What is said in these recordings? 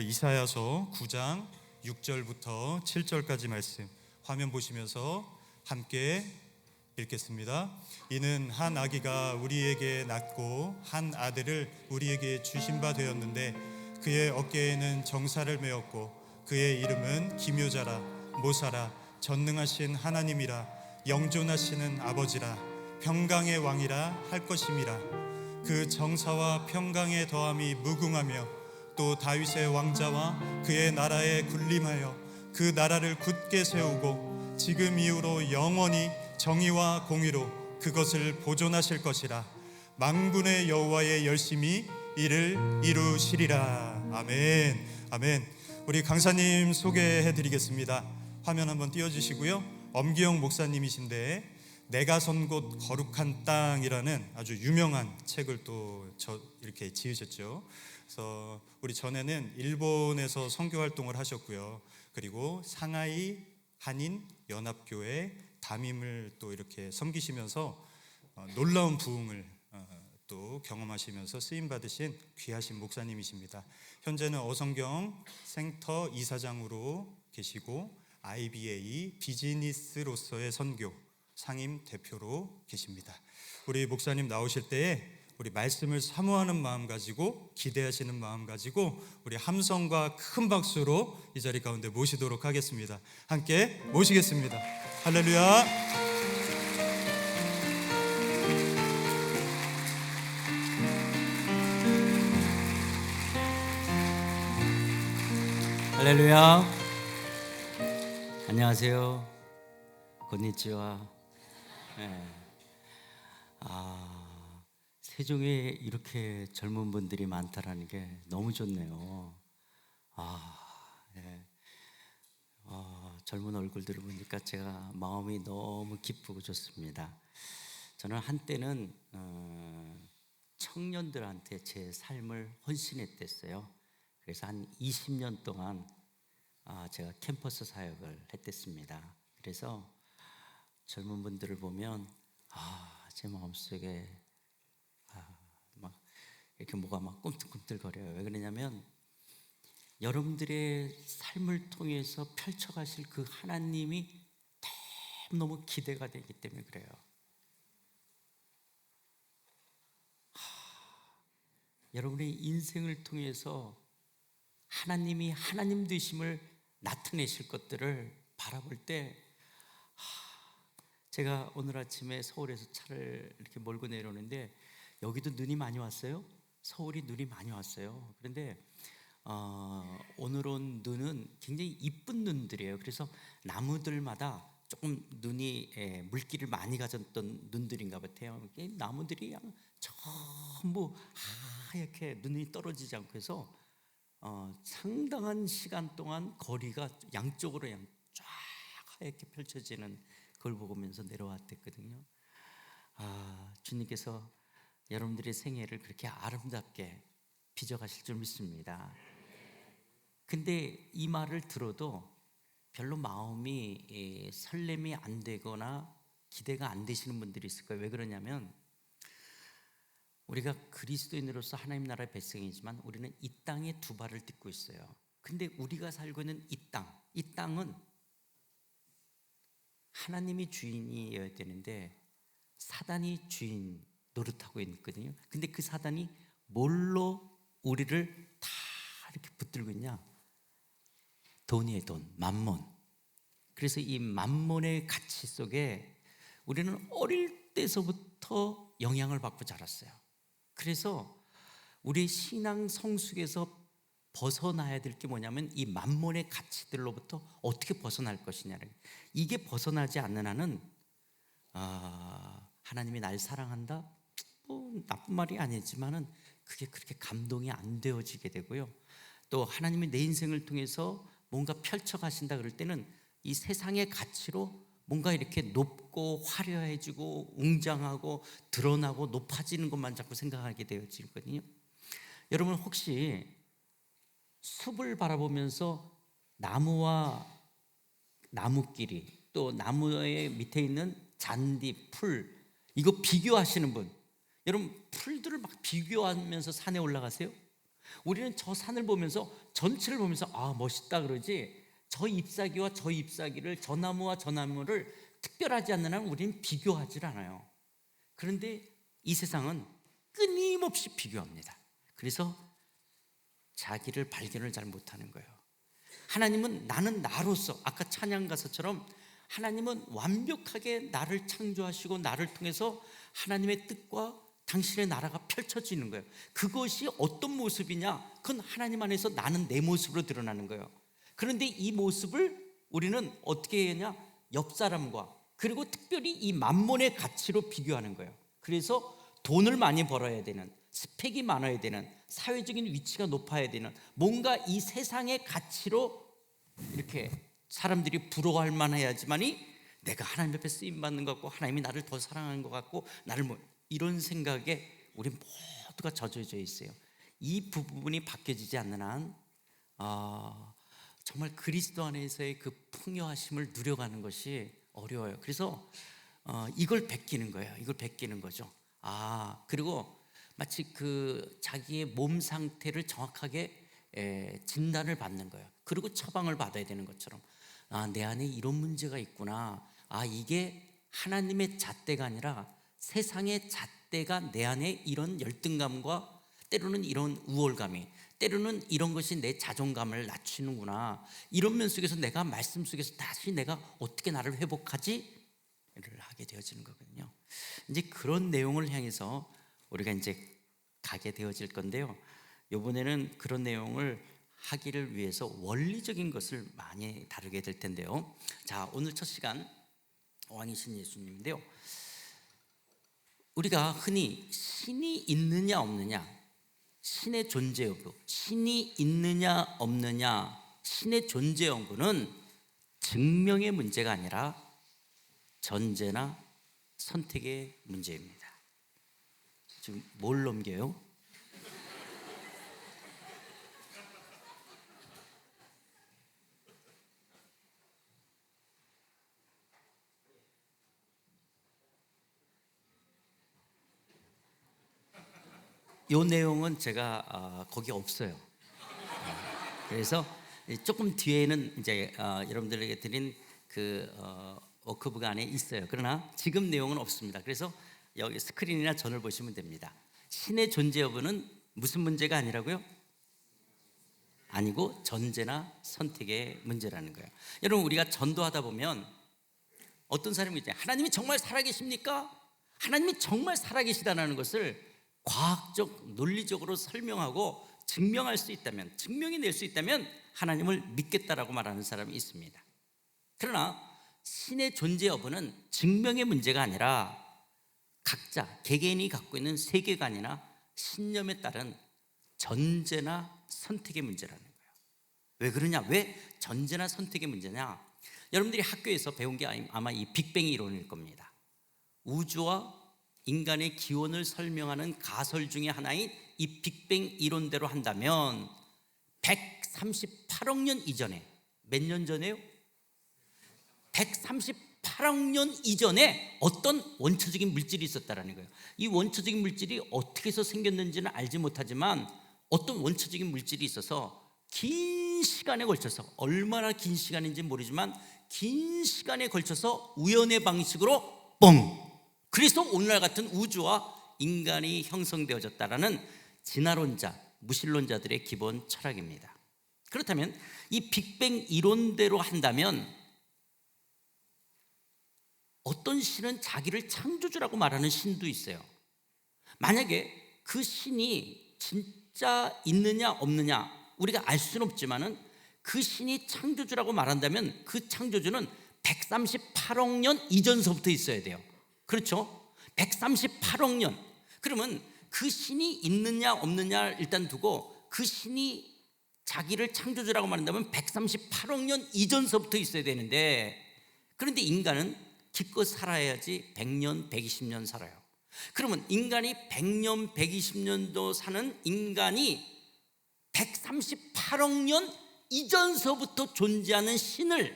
이사야서 9장 6절부터 7절까지 말씀 화면 보시면서 함께 읽겠습니다. 이는 한 아기가 우리에게 낳고 한 아들을 우리에게 주신 바 되었는데 그의 어깨에는 정사를 메었고 그의 이름은 기묘자라 모사라 전능하신 하나님이라 영존하시는 아버지라 평강의 왕이라 할 것임이라. 그 정사와 평강의 더함이 무궁하며 또 다윗의 왕자와 그의 나라에 군림하여 그 나라를 굳게 세우고 지금 이후로 영원히 정의와 공의로 그것을 보존하실 것이라. 만군의 여호와의 열심히 이를 이루시리라. 아멘. 아멘. 우리 강사님 소개해드리겠습니다. 화면 한번 띄워주시고요. 엄기영 목사님이신데 내가 선 곳 거룩한 땅이라는 아주 유명한 책을 또 이렇게 지으셨죠. 그래서 우리 전에는 일본에서 선교 활동을 하셨고요. 그리고 상하이 한인 연합교회 담임을 또 이렇게 섬기시면서 놀라운 부흥을 또 경험하시면서 쓰임 받으신 귀하신 목사님이십니다. 현재는 어성경 센터 이사장으로 계시고 IBA 비즈니스로서의 선교 상임 대표로 계십니다. 우리 목사님 나오실 때에 우리 말씀을 사모하는 마음 가지고 기대하시는 마음 가지고 우리 함성과 큰 박수로 이 자리 가운데 모시도록 하겠습니다. 함께 모시겠습니다. 할렐루야. 할렐루야. 안녕하세요. 곤니치와. 세종에 이렇게 젊은 분들이 많다라는 게 너무 좋네요. 젊은 얼굴들을 보니까 제가 마음이 너무 기쁘고 좋습니다. 저는 한때는 청년들한테 제 삶을 헌신했댔어요. 그래서 한 20년 동안 제가 캠퍼스 사역을 했댔습니다. 그래서 젊은 분들을 보면 제 마음속에 막 이렇게 뭐가 막 꿈틀꿈틀거려요. 왜 그러냐면 여러분들의 삶을 통해서 펼쳐가실 그 하나님이 너무 기대가 되기 때문에 그래요. 여러분의 인생을 통해서 하나님이 하나님 되심을 나타내실 것들을 바라볼 때 제가 오늘 아침에 서울에서 차를 이렇게 몰고 내려오는데 여기도 눈이 많이 왔어요. 서울이 눈이 많이 왔어요. 그런데 오늘 온 눈은 굉장히 이쁜 눈들이에요. 그래서 나무들마다 조금 눈이 물기를 많이 가졌던 눈들인가 같아요. 나무들이 전부 하얗게 눈이 떨어지지 않고 해서 상당한 시간 동안 거리가 양쪽으로 쫙 하얗게 펼쳐지는 그걸 보면서 내려왔댔거든요. 주님께서 여러분들의 생애를 그렇게 아름답게 빚어가실 줄 믿습니다. 근데 이 말을 들어도 별로 마음이 설렘이 안 되거나 기대가 안 되시는 분들이 있을 거예요. 왜 그러냐면 우리가 그리스도인으로서 하나님 나라의 백성이지만 우리는 이 땅에 두 발을 딛고 있어요. 근데 우리가 살고 있는 이 땅은 하나님이 주인이어야 되는데 사단이 주인 노릇하고 있거든요. 근데 그 사단이 뭘로 우리를 다 이렇게 붙들고 있냐? 돈이에요. 돈, 만몬. 그래서 이 만몬의 가치 속에 우리는 어릴 때서부터 영향을 받고 자랐어요. 그래서 우리 신앙 성숙에서 벗어나야 될 게 뭐냐면 이 만몬의 가치들로부터 어떻게 벗어날 것이냐는, 이게 벗어나지 않는 한은 하나님이 날 사랑한다? 나쁜 말이 아니지만은 그게 그렇게 감동이 안 되어지게 되고요. 또 하나님이 내 인생을 통해서 뭔가 펼쳐가신다 그럴 때는 이 세상의 가치로 뭔가 이렇게 높고 화려해지고 웅장하고 드러나고 높아지는 것만 자꾸 생각하게 되어지거든요. 여러분 혹시 숲을 바라보면서 나무와 나무끼리 또 나무의 밑에 있는 잔디, 풀 이거 비교하시는 분, 여러분 풀들을 막 비교하면서 산에 올라가세요? 우리는 저 산을 보면서 전체를 보면서 아 멋있다 그러지, 저 잎사귀와 저 잎사귀를, 저 나무와 저 나무를 특별하지 않는 한 우리는 비교하지 않아요. 그런데 이 세상은 끊임없이 비교합니다. 그래서 자기를 발견을 잘 못하는 거예요. 하나님은 나는 나로서, 아까 찬양 가사처럼 하나님은 완벽하게 나를 창조하시고 나를 통해서 하나님의 뜻과 당신의 나라가 펼쳐지는 거예요. 그것이 어떤 모습이냐? 그건 하나님 안에서 나는 내 모습으로 드러나는 거예요. 그런데 이 모습을 우리는 어떻게 해야 하냐? 옆 사람과, 그리고 특별히 이 만몬의 가치로 비교하는 거예요. 그래서 돈을 많이 벌어야 되는, 스펙이 많아야 되는, 사회적인 위치가 높아야 되는, 뭔가 이 세상의 가치로 이렇게 사람들이 부러워할 만해야지만이 내가 하나님 앞에 쓰임 받는 것 같고 하나님이 나를 더 사랑하는 것 같고 나를 이런 생각에 우리 모두가 젖어져 있어요. 이 부분이 바뀌어지지 않는 한 정말 그리스도 안에서의 그 풍요하심을 누려가는 것이 어려워요. 그래서 이걸 베끼는 거예요. 이걸 베끼는 거죠. 그리고 마치 그 자기의 몸 상태를 정확하게 진단을 받는 거예요. 그리고 처방을 받아야 되는 것처럼 내 안에 이런 문제가 있구나. 이게 하나님의 잣대가 아니라 세상의 잣대가 내 안에 이런 열등감과 때로는 이런 우월감이, 때로는 이런 것이 내 자존감을 낮추는구나. 이런 면 속에서 내가 말씀 속에서 다시 내가 어떻게 나를 회복하지를 하게 되어지는 거거든요. 이제 그런 내용을 향해서 우리가 이제 가게 되어질 건데요. 이번에는 그런 내용을 하기를 위해서 원리적인 것을 많이 다루게 될 텐데요. 자, 오늘 첫 시간 왕이신 예수님인데요. 우리가 흔히 신이 있느냐 없느냐, 신의 존재 여부, 신이 있느냐 없느냐, 신의 존재 여부는 증명의 문제가 아니라 전제나 선택의 문제입니다. 지금 뭘 넘겨요? 이 내용은 제가 거기 없어요. 그래서 조금 뒤에는 이제 여러분들에게 드린 그 워크북 안에 있어요. 그러나 지금 내용은 없습니다. 그래서 여기 스크린이나 전을 보시면 됩니다. 신의 존재 여부는 무슨 문제가 아니라고요? 아니고 전제나 선택의 문제라는 거예요. 여러분, 우리가 전도하다 보면 어떤 사람이 있잖아요. 하나님이 정말 살아계십니까? 하나님이 정말 살아계시다는 것을 과학적, 논리적으로 설명하고 증명할 수 있다면, 증명이 낼 수 있다면 하나님을 믿겠다라고 말하는 사람이 있습니다. 그러나 신의 존재 여부는 증명의 문제가 아니라 각자 개개인이 갖고 있는 세계관이나 신념에 따른 전제나 선택의 문제라는 거예요. 왜 그러냐? 왜 전제나 선택의 문제냐? 여러분들이 학교에서 배운 게 아마 이 빅뱅 이론일 겁니다. 우주와 인간의 기원을 설명하는 가설 중에 하나인 이 빅뱅 이론대로 한다면 138억 년 이전에, 몇 년 전에요? 138억 년 이전에 어떤 원초적인 물질이 있었다라는 거예요. 이 원초적인 물질이 어떻게 해서 생겼는지는 알지 못하지만 어떤 원초적인 물질이 있어서 긴 시간에 걸쳐서, 얼마나 긴 시간인지 모르지만 긴 시간에 걸쳐서 우연의 방식으로 뻥! 그래서 오늘날 같은 우주와 인간이 형성되어졌다라는 진화론자, 무신론자들의 기본 철학입니다. 그렇다면 이 빅뱅 이론대로 한다면 어떤 신은 자기를 창조주라고 말하는 신도 있어요. 만약에 그 신이 진짜 있느냐 없느냐 우리가 알 수는 없지만은 그 신이 창조주라고 말한다면 그 창조주는 138억 년 이전서부터 있어야 돼요. 그렇죠? 138억 년. 그러면 그 신이 있느냐 없느냐 일단 두고 그 신이 자기를 창조주라고 말한다면 138억 년 이전서부터 있어야 되는데, 그런데 인간은 기껏 살아야지 100년, 120년 살아요. 그러면 인간이 100년, 120년도 사는 인간이 138억 년 이전서부터 존재하는 신을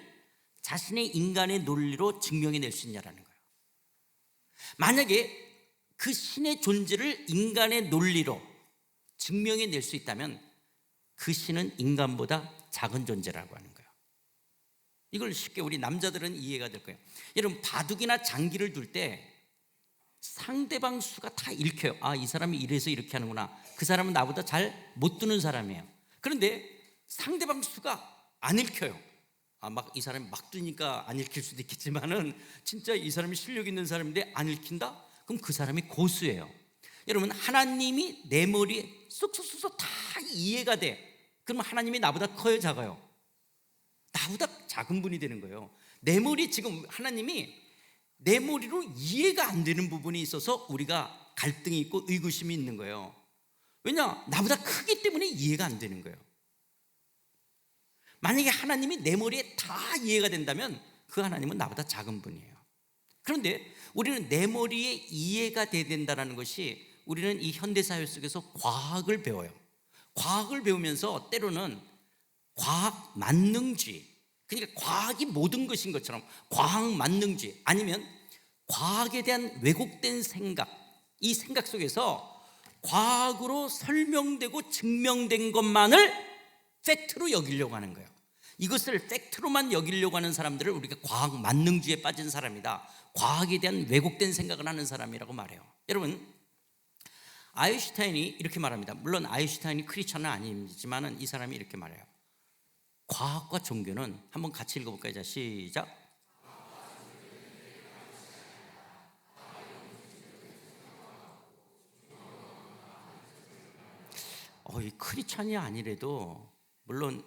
자신의 인간의 논리로 증명해낼 수 있냐라는 거예요. 만약에 그 신의 존재를 인간의 논리로 증명해낼 수 있다면 그 신은 인간보다 작은 존재라고 하는 거예요. 이걸 쉽게 우리 남자들은 이해가 될 거예요. 여러분, 바둑이나 장기를 둘 때 상대방 수가 다 읽혀요. 아, 이 사람이 이래서 이렇게 하는구나. 그 사람은 나보다 잘 못 두는 사람이에요. 그런데 상대방 수가 안 읽혀요. 아, 막 이 사람이 막 두니까 안 읽힐 수도 있겠지만은 진짜 이 사람이 실력 있는 사람인데 안 읽힌다? 그럼 그 사람이 고수예요. 여러분, 하나님이 내 머리에 쏙쏙쏙쏙 다 이해가 돼. 그러면 하나님이 나보다 커요, 작아요? 나보다 작은 분이 되는 거예요. 내 머리, 지금 하나님이 내 머리로 이해가 안 되는 부분이 있어서 우리가 갈등이 있고 의구심이 있는 거예요. 왜냐? 나보다 크기 때문에 이해가 안 되는 거예요. 만약에 하나님이 내 머리에 다 이해가 된다면 그 하나님은 나보다 작은 분이에요. 그런데 우리는 내 머리에 이해가 돼야 된다는 것이, 우리는 이 현대사회 속에서 과학을 배워요. 과학을 배우면서 때로는 과학 만능주의, 그러니까 과학이 모든 것인 것처럼 과학 만능주의, 아니면 과학에 대한 왜곡된 생각, 이 생각 속에서 과학으로 설명되고 증명된 것만을 팩트로 여기려고 하는 거예요. 이것을 팩트로만 여기려고 하는 사람들을 우리가 과학 만능주의에 빠진 사람이다, 과학에 대한 왜곡된 생각을 하는 사람이라고 말해요. 여러분, 아인슈타인이 이렇게 말합니다. 물론 아인슈타인이 크리스천은 아니지만 이 사람이 이렇게 말해요. 과학과 종교는, 한번 같이 읽어볼까요? 자, 시작. 이 크리스천이 아니래도, 물론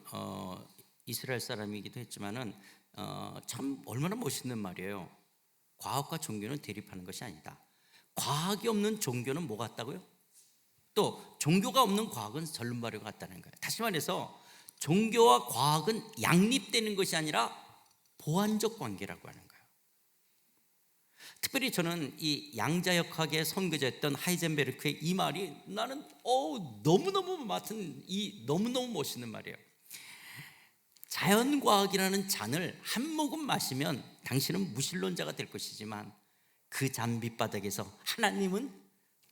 이스라엘 사람이기도 했지만은 참 얼마나 멋있는 말이에요. 과학과 종교는 대립하는 것이 아니다. 과학이 없는 종교는 뭐 같다고요? 또 종교가 없는 과학은 절름발이와 같다는 거예요. 다시 말해서 종교와 과학은 양립되는 것이 아니라 보완적 관계라고 하는 거예요. 특별히 저는 이 양자역학의 선교자였던 하이젠베르크의 이 말이 나는 너무너무 너무너무 멋있는 말이에요. 자연과학이라는 잔을 한 모금 마시면 당신은 무신론자가 될 것이지만 그 잔 밑바닥에서 하나님은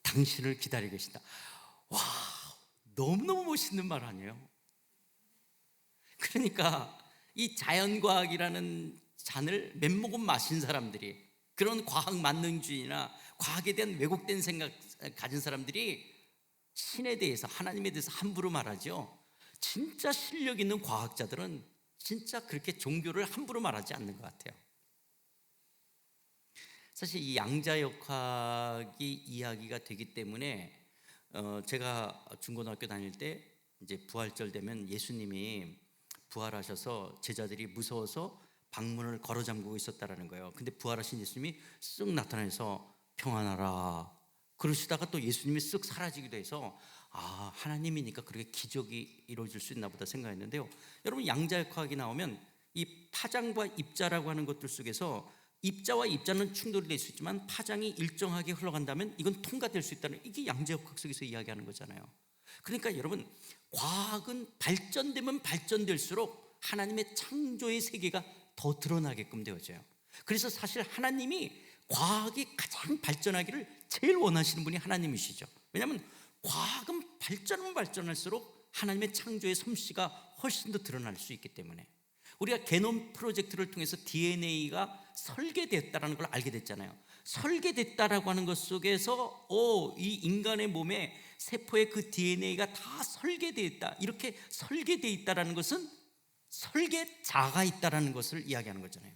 당신을 기다리고 계신다. 와, 너무너무 멋있는 말 아니에요? 그러니까 이 자연과학이라는 잔을 몇 모금 마신 사람들이, 그런 과학 만능주의나 과학에 대한 왜곡된 생각 가진 사람들이 신에 대해서, 하나님에 대해서 함부로 말하죠. 진짜 실력 있는 과학자들은 진짜 그렇게 종교를 함부로 말하지 않는 것 같아요. 사실 이 양자역학이 이야기가 되기 때문에 제가 중고등학교 다닐 때 이제 부활절 되면 예수님이 부활하셔서 제자들이 무서워서 방문을 걸어 잠그고 있었다라는 거예요. 근데 부활하신 예수님이 쓱 나타나서 평안하라 그러시다가 또 예수님이 쓱 사라지기도 해서, 아, 하나님이니까 그렇게 기적이 이루어질 수 있나 보다 생각했는데요. 여러분, 양자역학이 나오면 이 파장과 입자라고 하는 것들 속에서 입자와 입자는 충돌이 될 수 있지만 파장이 일정하게 흘러간다면 이건 통과될 수 있다는, 이게 양자역학 속에서 이야기하는 거잖아요. 그러니까 여러분, 과학은 발전되면 발전될수록 하나님의 창조의 세계가 더 드러나게끔 되어져요. 그래서 사실 하나님이 과학이 가장 발전하기를 제일 원하시는 분이 하나님이시죠. 왜냐하면 과학은 발전하면 발전할수록 하나님의 창조의 솜씨가 훨씬 더 드러날 수 있기 때문에, 우리가 게놈 프로젝트를 통해서 DNA가 설계됐다라는 걸 알게 됐잖아요. 설계됐다라고 하는 것 속에서 이 인간의 몸에 세포의 그 DNA가 다 설계되어 있다, 이렇게 설계되어 있다라는 것은 설계자가 있다라는 것을 이야기하는 거잖아요.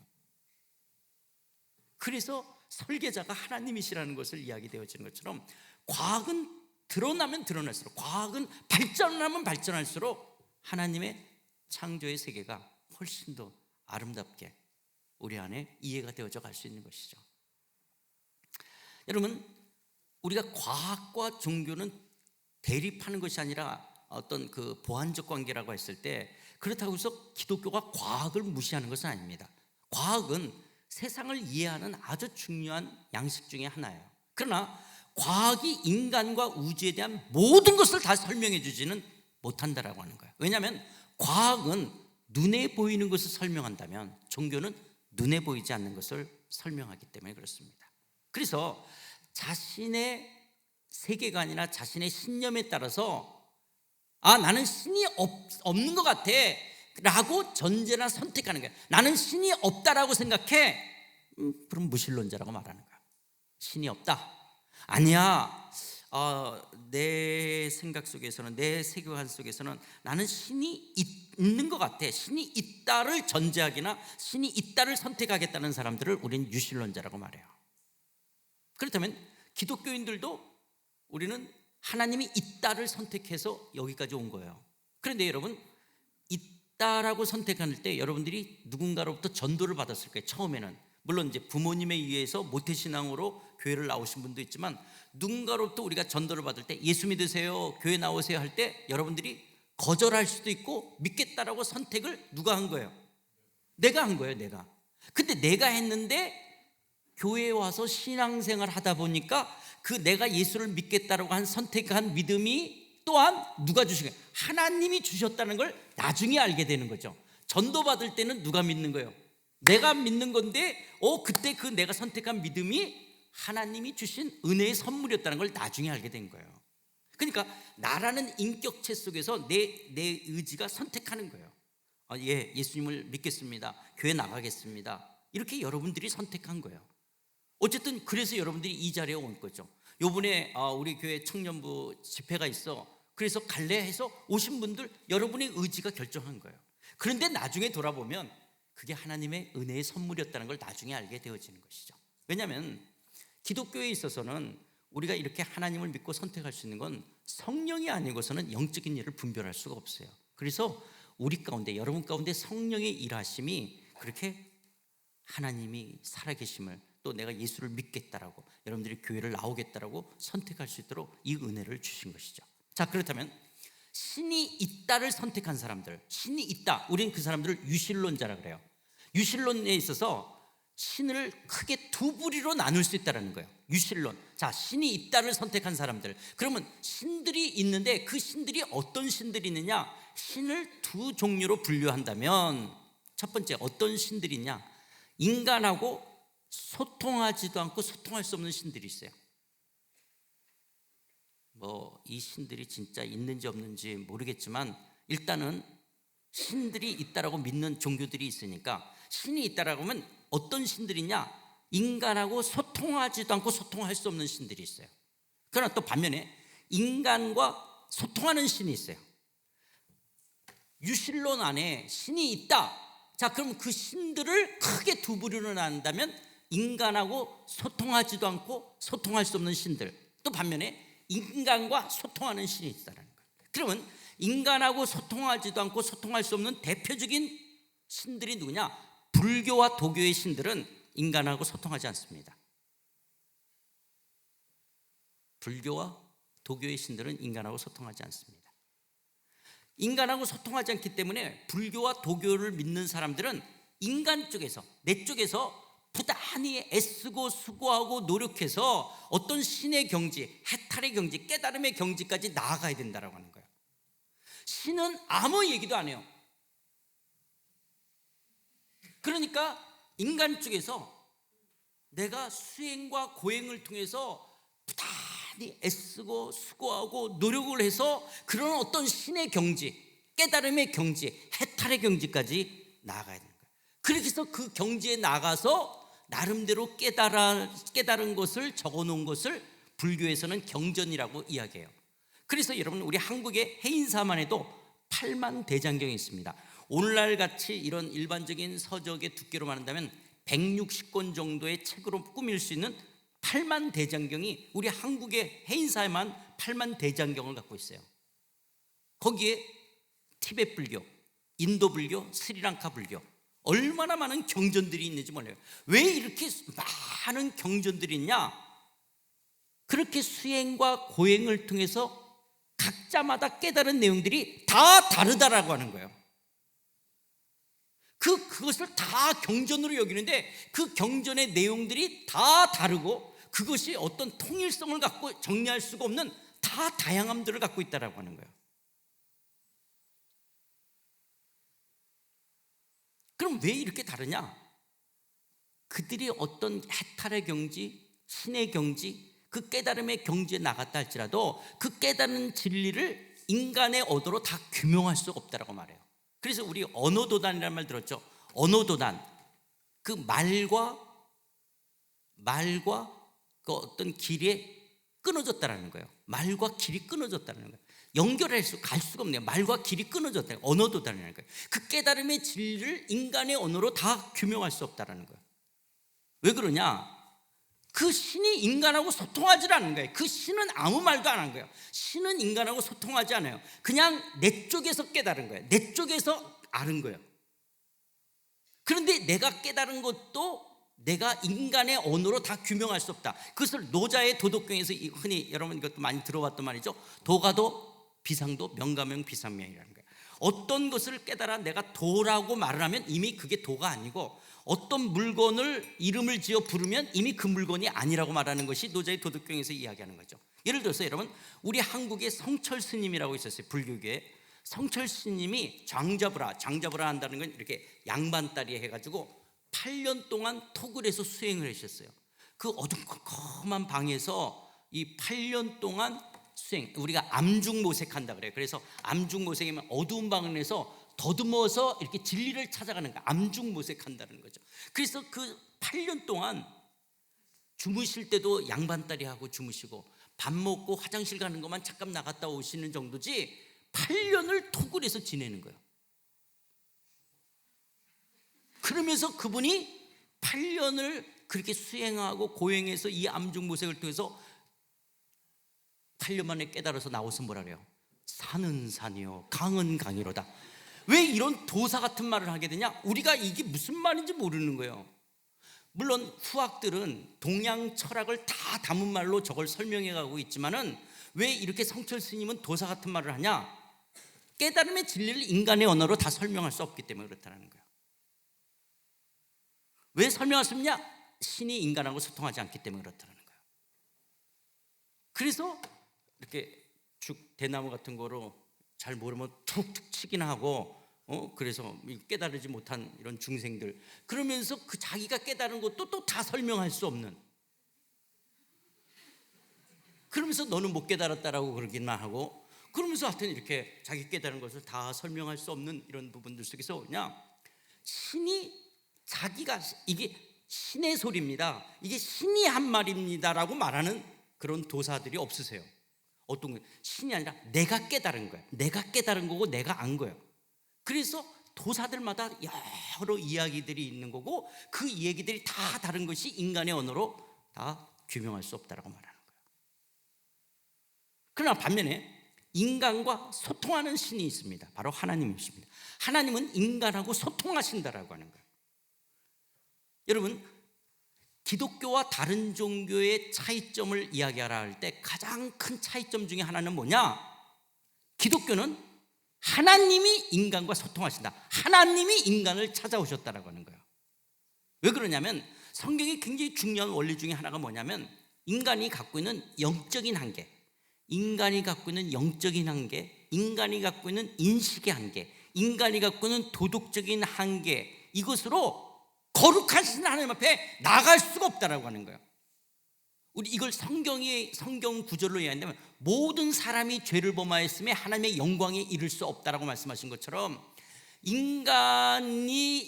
그래서 설계자가 하나님이시라는 것을 이야기되어지는 것처럼, 과학은 드러나면 드러날수록, 과학은 발전하면 발전할수록 하나님의 창조의 세계가 훨씬 더 아름답게 우리 안에 이해가 되어져 갈 수 있는 것이죠. 여러분, 우리가 과학과 종교는 대립하는 것이 아니라 어떤 그 보완적 관계라고 했을 때, 그렇다고 해서 기독교가 과학을 무시하는 것은 아닙니다. 과학은 세상을 이해하는 아주 중요한 양식 중에 하나예요. 그러나 과학이 인간과 우주에 대한 모든 것을 다 설명해 주지는 못한다라고 하는 거예요. 왜냐하면 과학은 눈에 보이는 것을 설명한다면 종교는 눈에 보이지 않는 것을 설명하기 때문에 그렇습니다. 그래서 자신의 세계관이나 자신의 신념에 따라서 나는 신이 없는 것 같아 라고 전제나 선택하는 거야. 나는 신이 없다라고 생각해. 그럼 무신론자라고 말하는 거야. 신이 없다. 아니야. 내 생각 속에서는, 내 세계관 속에서는 나는 신이 있는 것 같아. 신이 있다를 전제하기나 신이 있다를 선택하겠다는 사람들을 우리는 유신론자라고 말해요. 그렇다면 기독교인들도 우리는 하나님이 있다를 선택해서 여기까지 온 거예요. 그런데 여러분, 있다라고 선택할 때 여러분들이 누군가로부터 전도를 받았을 거예요. 처음에는 물론 이제 부모님에 의해서 모태신앙으로 교회를 나오신 분도 있지만, 누군가로부터 우리가 전도를 받을 때 예수 믿으세요, 교회 나오세요 할 때 여러분들이 거절할 수도 있고 믿겠다라고 선택을 누가 한 거예요? 내가 한 거예요. 내가. 근데 내가 했는데 교회에 와서 신앙생활 하다 보니까 그 내가 예수를 믿겠다라고 한 선택한 믿음이 또한 누가 주신 거예요? 하나님이 주셨다는 걸 나중에 알게 되는 거죠. 전도 받을 때는 누가 믿는 거예요? 내가 믿는 건데 그때 그 내가 선택한 믿음이 하나님이 주신 은혜의 선물이었다는 걸 나중에 알게 된 거예요. 그러니까 나라는 인격체 속에서 내 의지가 선택하는 거예요. 예수님을 믿겠습니다, 교회 나가겠습니다, 이렇게 여러분들이 선택한 거예요. 어쨌든 그래서 여러분들이 이 자리에 온 거죠. 요번에 우리 교회 청년부 집회가 있어, 그래서 갈래 해서 오신 분들 여러분의 의지가 결정한 거예요. 그런데 나중에 돌아보면 그게 하나님의 은혜의 선물이었다는 걸 나중에 알게 되어지는 것이죠. 왜냐하면 기독교에 있어서는 우리가 이렇게 하나님을 믿고 선택할 수 있는 건 성령이 아니고서는 영적인 일을 분별할 수가 없어요. 그래서 우리 가운데, 여러분 가운데 성령의 일하심이 그렇게 하나님이 살아계심을, 또 내가 예수를 믿겠다라고, 여러분들이 교회를 나오겠다라고 선택할 수 있도록 이 은혜를 주신 것이죠. 자, 그렇다면 신이 있다를 선택한 사람들, 신이 있다, 우리는 그 사람들을 유신론자라 그래요. 유신론에 있어서 신을 크게 두 부리로 나눌 수 있다는 거예요. 유신론. 자, 신이 있다를 선택한 사람들, 그러면 신들이 있는데 그 신들이 어떤 신들이 있느냐? 신을 두 종류로 분류한다면, 첫 번째 어떤 신들이 있냐? 인간하고 소통하지도 않고 소통할 수 없는 신들이 있어요. 이 신들이 진짜 있는지 없는지 모르겠지만 일단은 신들이 있다라고 믿는 종교들이 있으니까, 신이 있다라고 하면 어떤 신들이 있냐? 인간하고 소통하지도 않고 소통할 수 없는 신들이 있어요. 그러나 또 반면에 인간과 소통하는 신이 있어요. 유신론 안에 신이 있다. 자, 그럼 그 신들을 크게 두 부류로 나눈다면 인간하고 소통하지도 않고 소통할 수 없는 신들, 또 반면에 인간과 소통하는 신이 있다는 거예요. 그러면 인간하고 소통하지도 않고 소통할 수 없는 대표적인 신들이 누구냐? 불교와 도교의 신들은 인간하고 소통하지 않습니다. 불교와 도교의 신들은 인간하고 소통하지 않습니다. 인간하고 소통하지 않기 때문에 불교와 도교를 믿는 사람들은 인간 쪽에서, 내 쪽에서 부단히 애쓰고 수고하고 노력해서 어떤 신의 경지, 해탈의 경지, 깨달음의 경지까지 나아가야 된다고 하는 거예요. 신은 아무 얘기도 안 해요. 그러니까 인간 쪽에서 내가 수행과 고행을 통해서 부단히 애쓰고 수고하고 노력을 해서 그런 어떤 신의 경지, 깨달음의 경지, 해탈의 경지까지 나아가야 되는 거예요. 그렇게 해서 그 경지에 나가서 나름대로 깨달은 것을 적어놓은 것을 불교에서는 경전이라고 이야기해요. 그래서 여러분, 우리 한국의 해인사만 해도 8만 대장경이 있습니다. 오늘날 같이 이런 일반적인 서적의 두께로 말한다면 160권 정도의 책으로 꾸밀 수 있는 8만 대장경이 우리 한국의 해인사에만 8만 대장경을 갖고 있어요. 거기에 티베트 불교, 인도 불교, 스리랑카 불교, 얼마나 많은 경전들이 있는지 몰라요. 왜 이렇게 많은 경전들이 있냐? 그렇게 수행과 고행을 통해서 각자마다 깨달은 내용들이 다 다르다라고 하는 거예요. 그것을 다 경전으로 여기는데 그 경전의 내용들이 다 다르고 그것이 어떤 통일성을 갖고 정리할 수가 없는 다 다양함들을 갖고 있다라고 하는 거예요. 그럼 왜 이렇게 다르냐? 그들이 어떤 해탈의 경지, 신의 경지, 그 깨달음의 경지에 나갔다 할지라도 그 깨달은 진리를 인간의 언어로 다 규명할 수가 없다라고 말해요. 그래서 우리 언어도단이라는 말 들었죠. 언어도단, 그 말과 그 어떤 길에 끊어졌다라는 거예요. 말과 길이 끊어졌다는 거예요. 연결할 갈 수가 없네요. 말과 길이 끊어졌다. 언어도단이라는 거예요. 그 깨달음의 진리를 인간의 언어로 다 규명할 수 없다라는 거예요. 왜 그러냐? 그 신이 인간하고 소통하지 않는 거예요. 그 신은 아무 말도 안 한 거예요. 신은 인간하고 소통하지 않아요. 그냥 내 쪽에서 깨달은 거예요. 내 쪽에서 아는 거예요. 그런데 내가 깨달은 것도 내가 인간의 언어로 다 규명할 수 없다. 그것을 노자의 도덕경에서 흔히 여러분 이것도 많이 들어봤던 말이죠. 도가도 비상도 명가명 비상명이라는 거예요. 어떤 것을 깨달아 내가 도라고 말을 하면 이미 그게 도가 아니고, 어떤 물건을 이름을 지어 부르면 이미 그 물건이 아니라고 말하는 것이 노자의 도덕경에서 이야기하는 거죠. 예를 들어서 여러분, 우리 한국에 성철 스님이라고 있었어요. 불교계에 성철 스님이 장자부라 한다는 건 이렇게 양반다리 해가지고 8년 동안 톡을 해서 수행을 하셨어요. 그 어두컴컴한 방에서 이 8년 동안 수행, 우리가 암중모색한다 그래요. 그래서 암중모색이면 어두운 방을 내서 더듬어서 이렇게 진리를 찾아가는 거야. 암중모색한다는 거죠. 그래서 그 8년 동안 주무실 때도 양반다리 하고 주무시고, 밥 먹고 화장실 가는 것만 잠깐 나갔다 오시는 정도지 8년을 톡을 해서 지내는 거예요. 그러면서 그분이 8년을 그렇게 수행하고 고행해서 이 암중모색을 통해서 8년 만에 깨달아서 나와서 뭐라 그래요? 산은 산이요 강은 강이로다. 왜 이런 도사 같은 말을 하게 되냐? 우리가 이게 무슨 말인지 모르는 거예요. 물론 후학들은 동양 철학을 다 담은 말로 저걸 설명해 가고 있지만은 왜 이렇게 성철 스님은 도사 같은 말을 하냐? 깨달음의 진리를 인간의 언어로 다 설명할 수 없기 때문에 그렇다는 거예요. 왜 설명할 수 없냐? 신이 인간하고 소통하지 않기 때문에 그렇다는 거예요. 그래서 이렇게 죽 대나무 같은 거로 잘 모르면 툭툭 치긴 하고, 그래서 깨달지 못한 이런 중생들, 그러면서 그 자기가 깨달은 것도 또 다 설명할 수 없는, 그러면서 너는 못 깨달았다라고 그러기만 하고, 그러면서 하여튼 이렇게 자기 깨달은 것을 다 설명할 수 없는 이런 부분들 속에서 그냥 신이 자기가 이게 신의 소리입니다, 이게 신이 한 말입니다라고 말하는 그런 도사들이 없으세요. 어떤 거 신이 아니라 내가 깨달은 거예요. 내가 깨달은 거고 내가 안 거예요. 그래서 도사들마다 여러 이야기들이 있는 거고, 그 이야기들이 다 다른 것이 인간의 언어로 다 규명할 수 없다라고 말하는 거예요. 그러나 반면에 인간과 소통하는 신이 있습니다. 바로 하나님이십니다. 하나님은 인간하고 소통하신다라고 하는 거예요. 여러분, 기독교와 다른 종교의 차이점을 이야기하라 할 때 가장 큰 차이점 중에 하나는 뭐냐? 기독교는 하나님이 인간과 소통하신다. 하나님이 인간을 찾아오셨다라고 하는 거예요. 왜 그러냐면 성경이 굉장히 중요한 원리 중에 하나가 뭐냐면, 인간이 갖고 있는 영적인 한계, 인간이 갖고 있는 영적인 한계, 인간이 갖고 있는 인식의 한계, 인간이 갖고 있는 도덕적인 한계, 이것으로 거룩하신 하나님 앞에 나갈 수가 없다라고 하는 거예요. 우리 이걸 성경 구절로 이해한다면, 모든 사람이 죄를 범하였음에 하나님의 영광에 이를 수 없다라고 말씀하신 것처럼, 인간이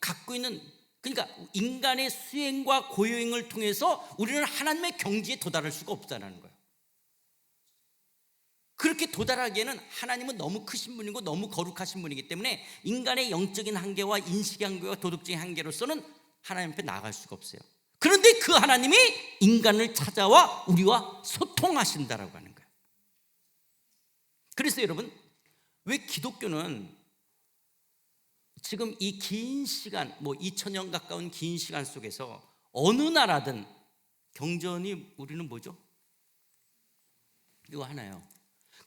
갖고 있는, 그러니까 인간의 수행과 고행을 통해서 우리는 하나님의 경지에 도달할 수가 없다는 거예요. 그렇게 도달하기에는 하나님은 너무 크신 분이고 너무 거룩하신 분이기 때문에 인간의 영적인 한계와 인식의 한계와 도덕적인 한계로서는 하나님 앞에 나아갈 수가 없어요. 그런데 그 하나님이 인간을 찾아와 우리와 소통하신다라고 하는 거예요. 그래서 여러분, 왜 기독교는 지금 이 긴 시간, 2000년 가까운 긴 시간 속에서 어느 나라든 경전이 우리는 뭐죠? 이거 하나요.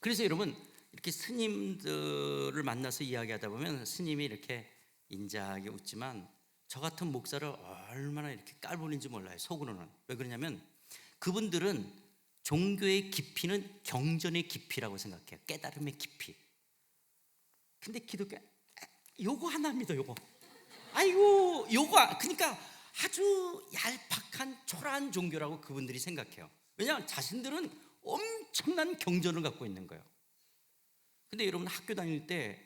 그래서 여러분, 이렇게 스님들을 만나서 이야기하다 보면 스님이 이렇게 인자하게 웃지만 저 같은 목사를 얼마나 이렇게 깔보는지 몰라요, 속으로는. 왜 그러냐면 그분들은 종교의 깊이는 경전의 깊이라고 생각해요. 깨달음의 깊이. 근데 기독교 요거 하나입니다. 요거. 아이고, 요거. 그러니까 아주 얄팍한 초라한 종교라고 그분들이 생각해요. 왜냐하면 자신들은 엄청난 경전을 갖고 있는 거예요. 근데 여러분, 학교 다닐 때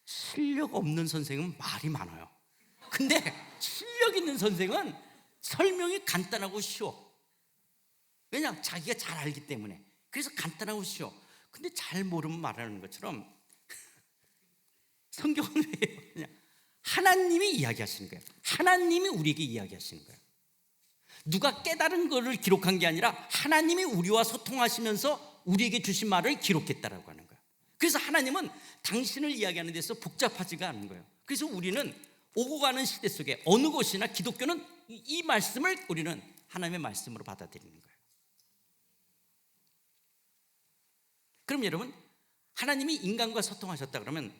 실력 없는 선생은 말이 많아요. 근데 실력 있는 선생은 설명이 간단하고 쉬워. 왜냐? 자기가 잘 알기 때문에. 그래서 간단하고 쉬워. 근데 잘 모르면 말하는 것처럼 성경은 왜요? 그냥 하나님이 이야기하시는 거예요. 하나님이 우리에게 이야기하시는 거예요. 누가 깨달은 것을 기록한 게 아니라 하나님이 우리와 소통하시면서 우리에게 주신 말을 기록했다라고 하는 거예요. 그래서 하나님은 당신을 이야기하는 데서 복잡하지가 않은 거예요. 그래서 우리는 오고 가는 시대 속에 어느 곳이나 기독교는 이 말씀을 우리는 하나님의 말씀으로 받아들이는 거예요. 그럼 여러분, 하나님이 인간과 소통하셨다 그러면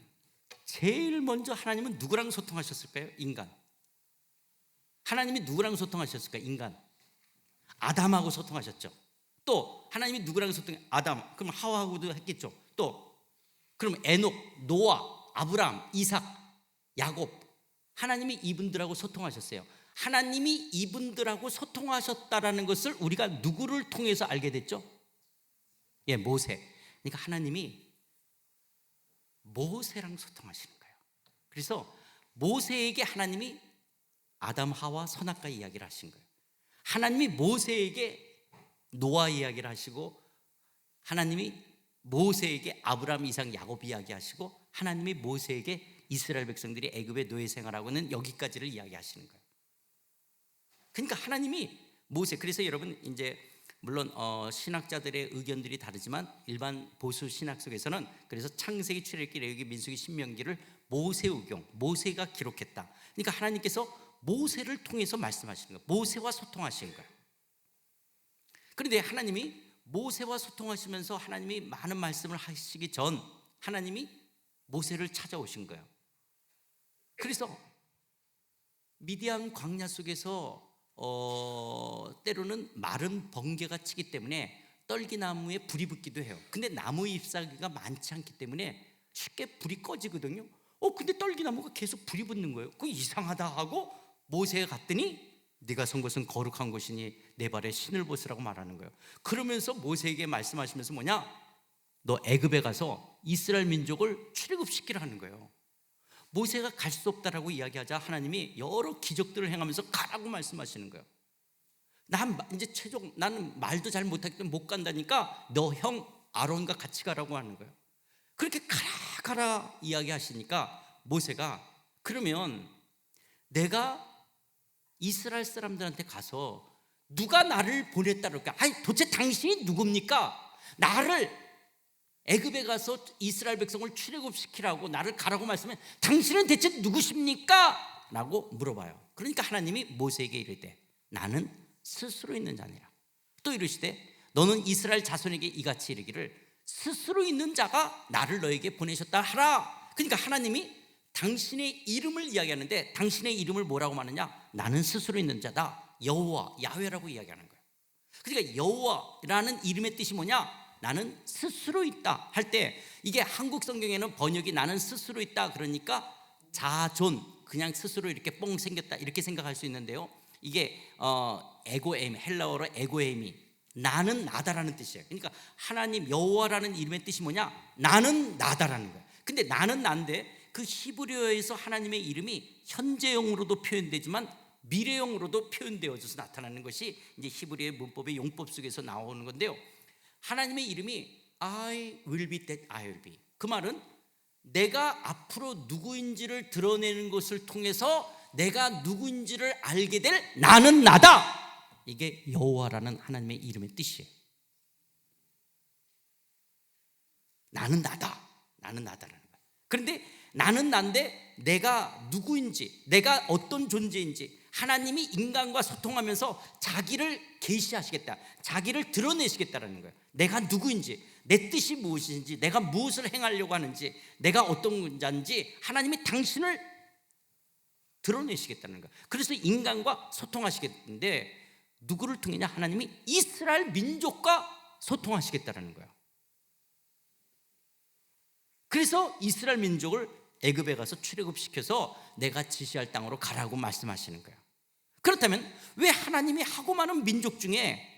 제일 먼저 하나님은 누구랑 소통하셨을까요? 인간. 하나님이 누구랑 소통하셨을까요? 인간. 아담하고 소통하셨죠. 또 하나님이 누구랑 아담, 그럼 하와하고도 했겠죠. 또 그럼 에녹, 노아, 아브라함, 이삭, 야곱, 하나님이 이분들하고 소통하셨어요. 하나님이 이분들하고 소통하셨다라는 것을 우리가 누구를 통해서 알게 됐죠? 예, 모세. 그러니까 하나님이 모세랑 소통하시는 거예요. 그래서 모세에게 하나님이 아담, 하와, 선악과 이야기를 하신 거예요. 하나님이 모세에게 노아 이야기를 하시고, 하나님이 모세에게 아브라함, 이삭, 야곱 이야기하시고, 하나님이 모세에게 이스라엘 백성들이 애굽의 노예 생활하고는 여기까지를 이야기하시는 거예요. 그러니까 하나님이 모세, 그래서 여러분 이제 물론 신학자들의 의견들이 다르지만 일반 보수 신학 속에서는 그래서 창세기, 출애굽기, 레위기, 민수기, 신명기를 모세우경, 모세가 기록했다. 그러니까 하나님께서 모세를 통해서 말씀하시는 거예요. 모세와 소통하신 거예요. 그런데 하나님이 모세와 소통하시면서 하나님이 많은 말씀을 하시기 전 하나님이 모세를 찾아오신 거예요. 그래서 미디안 광야 속에서 때로는 마른 번개가 치기 때문에 떨기나무에 불이 붙기도 해요. 근데 나무 잎사귀가 많지 않기 때문에 쉽게 불이 꺼지거든요. 근데 떨기나무가 계속 불이 붙는 거예요. 그거 이상하다 하고 모세가 갔더니 네가 선 것은 거룩한 것이니 내 발에 신을 벗으라고 말하는 거예요. 그러면서 모세에게 말씀하시면서 뭐냐? 너 애굽에 가서 이스라엘 민족을 출애굽시키라 하는 거예요. 모세가 갈 수 없다라고 이야기하자 하나님이 여러 기적들을 행하면서 가라고 말씀하시는 거예요. 나는 말도 잘 못하기 때문에 못 간다니까 너 형 아론과 같이 가라고 하는 거예요. 그렇게 가라 이야기하시니까 모세가 그러면 내가 이스라엘 사람들한테 가서 누가 나를 보냈다 그럴까? 아니 도대체 당신이 누굽니까? 나를 애굽에 가서 이스라엘 백성을 출애굽시키라고 나를 가라고 말씀해 당신은 대체 누구십니까? 라고 물어봐요. 그러니까 하나님이 모세에게 이르되 나는 스스로 있는 자니라. 또 이르시되 너는 이스라엘 자손에게 이같이 이르기를 스스로 있는 자가 나를 너에게 보내셨다 하라. 그러니까 하나님이 당신의 이름을 이야기하는데 당신의 이름을 뭐라고 말하느냐? 나는 스스로 있는 자다. 여호와, 야훼라고 이야기하는 거예요. 그러니까 여호와라는 이름의 뜻이 뭐냐? 나는 스스로 있다 할 때 이게 한국 성경에는 번역이 나는 스스로 있다 그러니까 자존, 그냥 스스로 이렇게 뻥 생겼다 이렇게 생각할 수 있는데요. 이게 에고에미, 헬라어로 에고에미, 나는 나다라는 뜻이에요. 그러니까 하나님 여호와라는 이름의 뜻이 뭐냐? 나는 나다라는 거예요. 근데 나는 난데 그 히브리어에서 하나님의 이름이 현재형으로도 표현되지만 미래형으로도 표현되어져서 나타나는 것이 이제 히브리의 문법의 용법 속에서 나오는 건데요. 하나님의 이름이 I will be that I will be. 그 말은 내가 앞으로 누구인지를 드러내는 것을 통해서 내가 누구인지를 알게 될 나는 나다. 이게 여호와라는 하나님의 이름의 뜻이에요. 나는 나다. 나는 나다라는 거예요. 그런데 나는 난데 내가 누구인지, 내가 어떤 존재인지 하나님이 인간과 소통하면서 자기를 계시하시겠다, 자기를 드러내시겠다라는 거예요. 내가 누구인지, 내 뜻이 무엇인지, 내가 무엇을 행하려고 하는지, 내가 어떤 자인지 하나님이 당신을 드러내시겠다는 거예요. 그래서 인간과 소통하시겠는데 누구를 통해냐? 하나님이 이스라엘 민족과 소통하시겠다는 거예요. 그래서 이스라엘 민족을 애굽에 가서 출애굽시켜서 내가 지시할 땅으로 가라고 말씀하시는 거예요. 그렇다면 왜 하나님이 하고 많은 민족 중에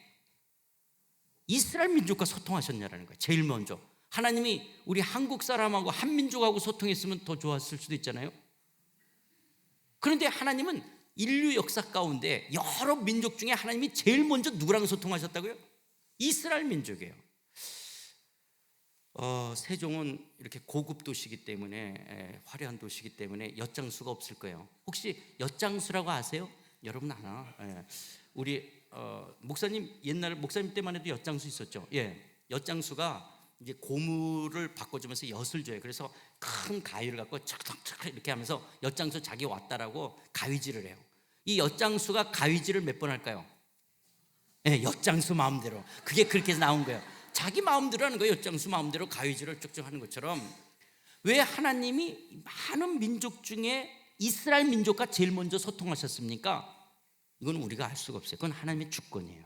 이스라엘 민족과 소통하셨냐라는 거예요. 제일 먼저 하나님이 우리 한국 사람하고 한민족하고 소통했으면 더 좋았을 수도 있잖아요. 그런데 하나님은 인류 역사 가운데 여러 민족 중에 하나님이 제일 먼저 누구랑 소통하셨다고요? 이스라엘 민족이에요. 세종은 이렇게 고급 도시이기 때문에, 화려한 도시이기 때문에 엿장수가 없을 거예요. 혹시 엿장수라고 아세요? 여러분 아나? 우리 목사님, 옛날 목사님 때만 해도 엿장수 있었죠. 예, 엿장수가 이제 고물을 바꿔주면서 엿을 줘요. 그래서 큰 가위를 갖고 착착착 이렇게 하면서 엿장수 자기 왔다라고 가위질을 해요. 이 엿장수가 가위질을 몇 번 할까요? 예, 엿장수 마음대로. 그게 그렇게 해서 나온 거예요. 자기 마음대로 하는 거예요. 엿장수 마음대로 가위질을 쭉쭉 하는 것처럼. 왜 하나님이 많은 민족 중에 이스라엘 민족과 제일 먼저 소통하셨습니까? 이건 우리가 알 수가 없어요. 그건 하나님의 주권이에요.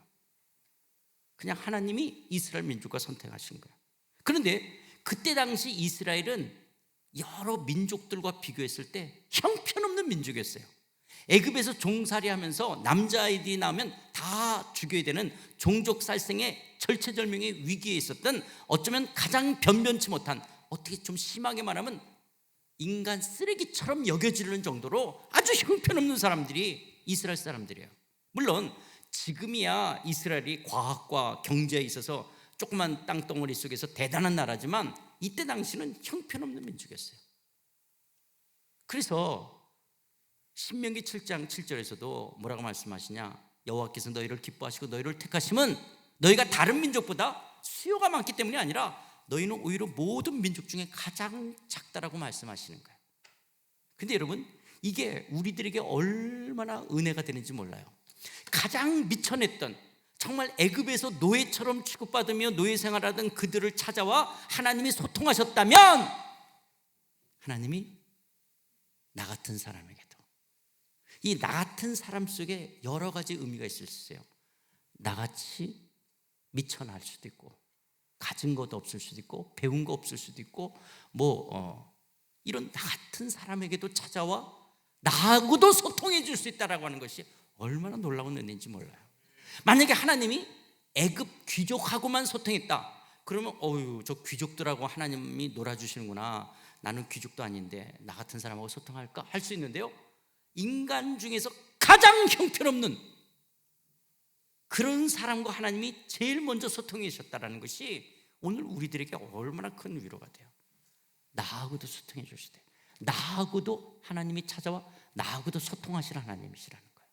그냥 하나님이 이스라엘 민족과 선택하신 거예요. 그런데 그때 당시 이스라엘은 여러 민족들과 비교했을 때 형편없는 민족이었어요. 애굽에서 종살이하면서 남자아이들이 나오면 다 죽여야 되는 종족 살생의 절체절명의 위기에 있었던, 어쩌면 가장 변변치 못한, 어떻게 좀 심하게 말하면 인간 쓰레기처럼 여겨지는 정도로 아주 형편없는 사람들이 이스라엘 사람들이에요. 물론 지금이야 이스라엘이 과학과 경제에 있어서 조그만 땅덩어리 속에서 대단한 나라지만 이때 당시는 형편없는 민족이었어요. 그래서 신명기 7장 7절에서도 뭐라고 말씀하시냐? 여호와께서 너희를 기뻐하시고 너희를 택하심은 너희가 다른 민족보다 수요가 많기 때문이 아니라 너희는 오히려 모든 민족 중에 가장 작다라고 말씀하시는 거예요. 근데 여러분, 이게 우리들에게 얼마나 은혜가 되는지 몰라요. 가장 미쳐냈던, 정말 애굽에서 노예처럼 취급받으며 노예 생활하던 그들을 찾아와 하나님이 소통하셨다면, 하나님이 나 같은 사람에게도, 이 나 같은 사람 속에 여러 가지 의미가 있을 수 있어요. 나같이 미쳐날 수도 있고, 가진 것도 없을 수도 있고, 배운 거 없을 수도 있고, 이런 나 같은 사람에게도 찾아와 나하고도 소통해 줄 수 있다라고 하는 것이 얼마나 놀라운 은혜인지 몰라요. 만약에 하나님이 애굽 귀족하고만 소통했다, 그러면 저 귀족들하고 하나님이 놀아주시는구나, 나는 귀족도 아닌데 나 같은 사람하고 소통할까? 할 수 있는데요, 인간 중에서 가장 형편없는 그런 사람과 하나님이 제일 먼저 소통해 주셨다는 것이 오늘 우리들에게 얼마나 큰 위로가 돼요. 나하고도 소통해 주시대. 나하고도 하나님이 찾아와 나하고도 소통하시는 하나님이시라는 거예요.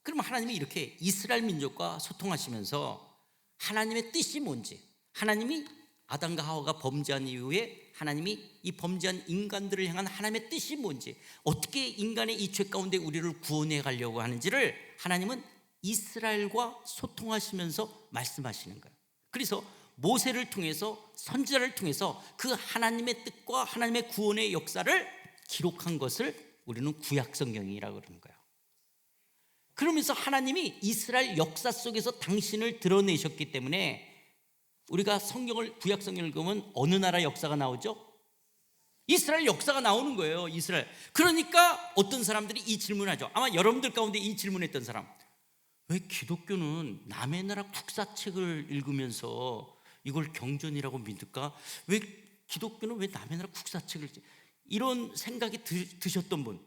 그러면 하나님이 이렇게 이스라엘 민족과 소통하시면서 하나님의 뜻이 뭔지, 하나님이 아담과 하와가 범죄한 이후에 하나님이 이 범죄한 인간들을 향한 하나님의 뜻이 뭔지, 어떻게 인간의 이 죄 가운데 우리를 구원해 가려고 하는지를 하나님은 이스라엘과 소통하시면서 말씀하시는 거예요. 그래서 모세를 통해서, 선지자를 통해서 그 하나님의 뜻과 하나님의 구원의 역사를 기록한 것을 우리는 구약성경이라고 그러는 거예요. 그러면서 하나님이 이스라엘 역사 속에서 당신을 드러내셨기 때문에 우리가 성경을, 구약성경을 읽으면 어느 나라 역사가 나오죠? 이스라엘 역사가 나오는 거예요. 이스라엘. 그러니까 어떤 사람들이 이 질문하죠. 아마 여러분들 가운데 이 질문했던 사람, 왜 기독교는 남의 나라 국사책을 읽으면서 이걸 경전이라고 믿을까? 왜 기독교는 왜 남의 나라 국사책을, 이런 생각이 드셨던 분,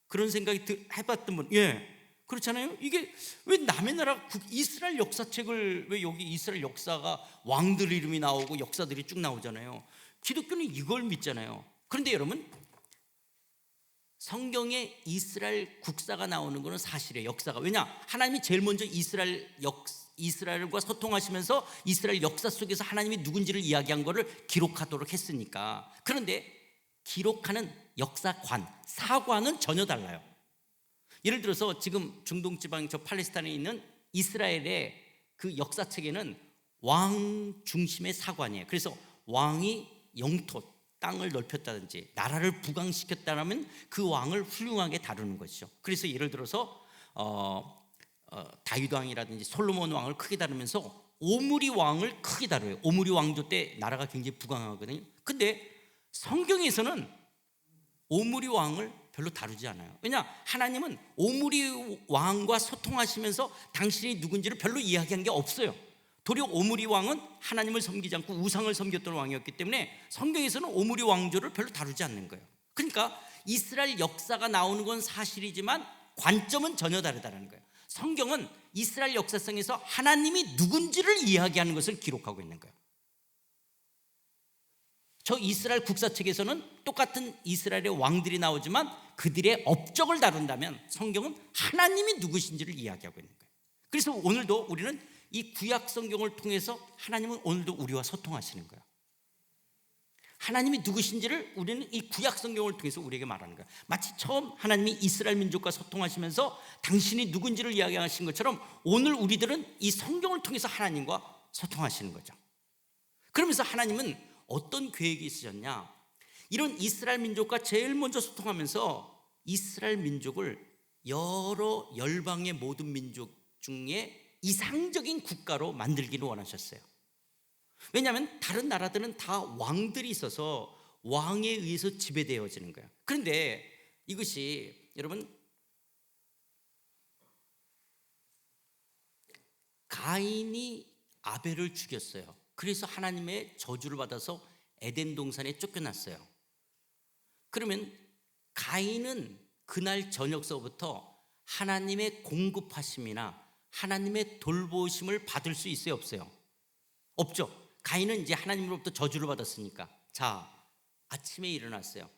그런 생각이 해봤던 분, 예, 그렇잖아요. 이게 왜 남의 나라 이스라엘 역사책을, 왜 여기 이스라엘 역사가 왕들 이름이 나오고 역사들이 쭉 나오잖아요. 기독교는 이걸 믿잖아요. 그런데 여러분, 성경에 이스라엘 국사가 나오는 것은 사실이에요. 역사가. 왜냐? 하나님이 제일 먼저 이스라엘과 소통하시면서 이스라엘 역사 속에서 하나님이 누군지를 이야기한 것을 기록하도록 했으니까. 그런데 기록하는 역사관, 사관은 전혀 달라요. 예를 들어서 지금 중동 지방, 저 팔레스타인에 있는 이스라엘의 그 역사책에는 왕 중심의 사관이에요. 그래서 왕이 영토, 땅을 넓혔다든지 나라를 부강시켰다면 그 왕을 훌륭하게 다루는 것이죠. 그래서 예를 들어서 다윗 왕이라든지 솔로몬 왕을 크게 다루면서 오므리 왕을 크게 다뤄요. 오므리 왕조 때 나라가 굉장히 부강하거든요. 근데 성경에서는 오므리 왕을 별로 다루지 않아요. 왜냐? 하나님은 오므리 왕과 소통하시면서 당신이 누군지를 별로 이야기한 게 없어요. 도리어 오므리 왕은 하나님을 섬기지 않고 우상을 섬겼던 왕이었기 때문에 성경에서는 오므리 왕조를 별로 다루지 않는 거예요. 그러니까 이스라엘 역사가 나오는 건 사실이지만 관점은 전혀 다르다는 거예요. 성경은 이스라엘 역사성에서 하나님이 누군지를 이야기하는 것을 기록하고 있는 거예요. 저 이스라엘 국사책에서는 똑같은 이스라엘의 왕들이 나오지만 그들의 업적을 다룬다면 성경은 하나님이 누구신지를 이야기하고 있는 거예요. 그래서 오늘도 우리는 이 구약 성경을 통해서 하나님은 오늘도 우리와 소통하시는 거예요. 하나님이 누구신지를 우리는 이 구약 성경을 통해서 우리에게 말하는 거예요. 마치 처음 하나님이 이스라엘 민족과 소통하시면서 당신이 누군지를 이야기하신 것처럼 오늘 우리들은 이 성경을 통해서 하나님과 소통하시는 거죠. 그러면서 하나님은 어떤 계획이 있으셨냐? 이런 이스라엘 민족과 제일 먼저 소통하면서 이스라엘 민족을 여러 열방의 모든 민족 중에 이상적인 국가로 만들기를 원하셨어요. 왜냐하면 다른 나라들은 다 왕들이 있어서 왕에 의해서 지배되어지는 거예요. 그런데 이것이 여러분, 가인이 아벨을 죽였어요. 그래서 하나님의 저주를 받아서 에덴 동산에 쫓겨났어요. 그러면 가인은 그날 저녁서부터 하나님의 공급하심이나 하나님의 돌보심을 받을 수 있어요, 없어요? 없죠. 가인은 이제 하나님으로부터 저주를 받았으니까. 자, 아침에 일어났어요.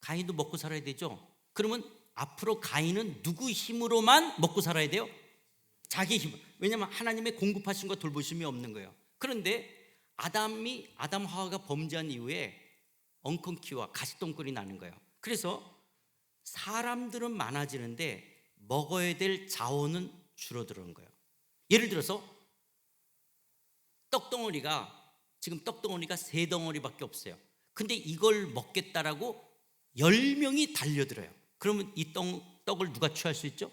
가인도 먹고 살아야 되죠. 그러면 앞으로 가인은 누구 힘으로만 먹고 살아야 돼요? 자기 힘. 왜냐하면 하나님의 공급하심과 돌보심이 없는 거예요. 그런데 아담 하와가 범죄한 이후에 엉겅퀴와 가시똥굴이 나는 거예요. 그래서 사람들은 많아지는데 먹어야 될 자원은 줄어드는 거예요. 예를 들어서 지금 떡덩어리가 3덩어리밖에 없어요. 근데 이걸 먹겠다라고 10명이 달려들어요. 그러면 이 떡을 누가 취할 수 있죠?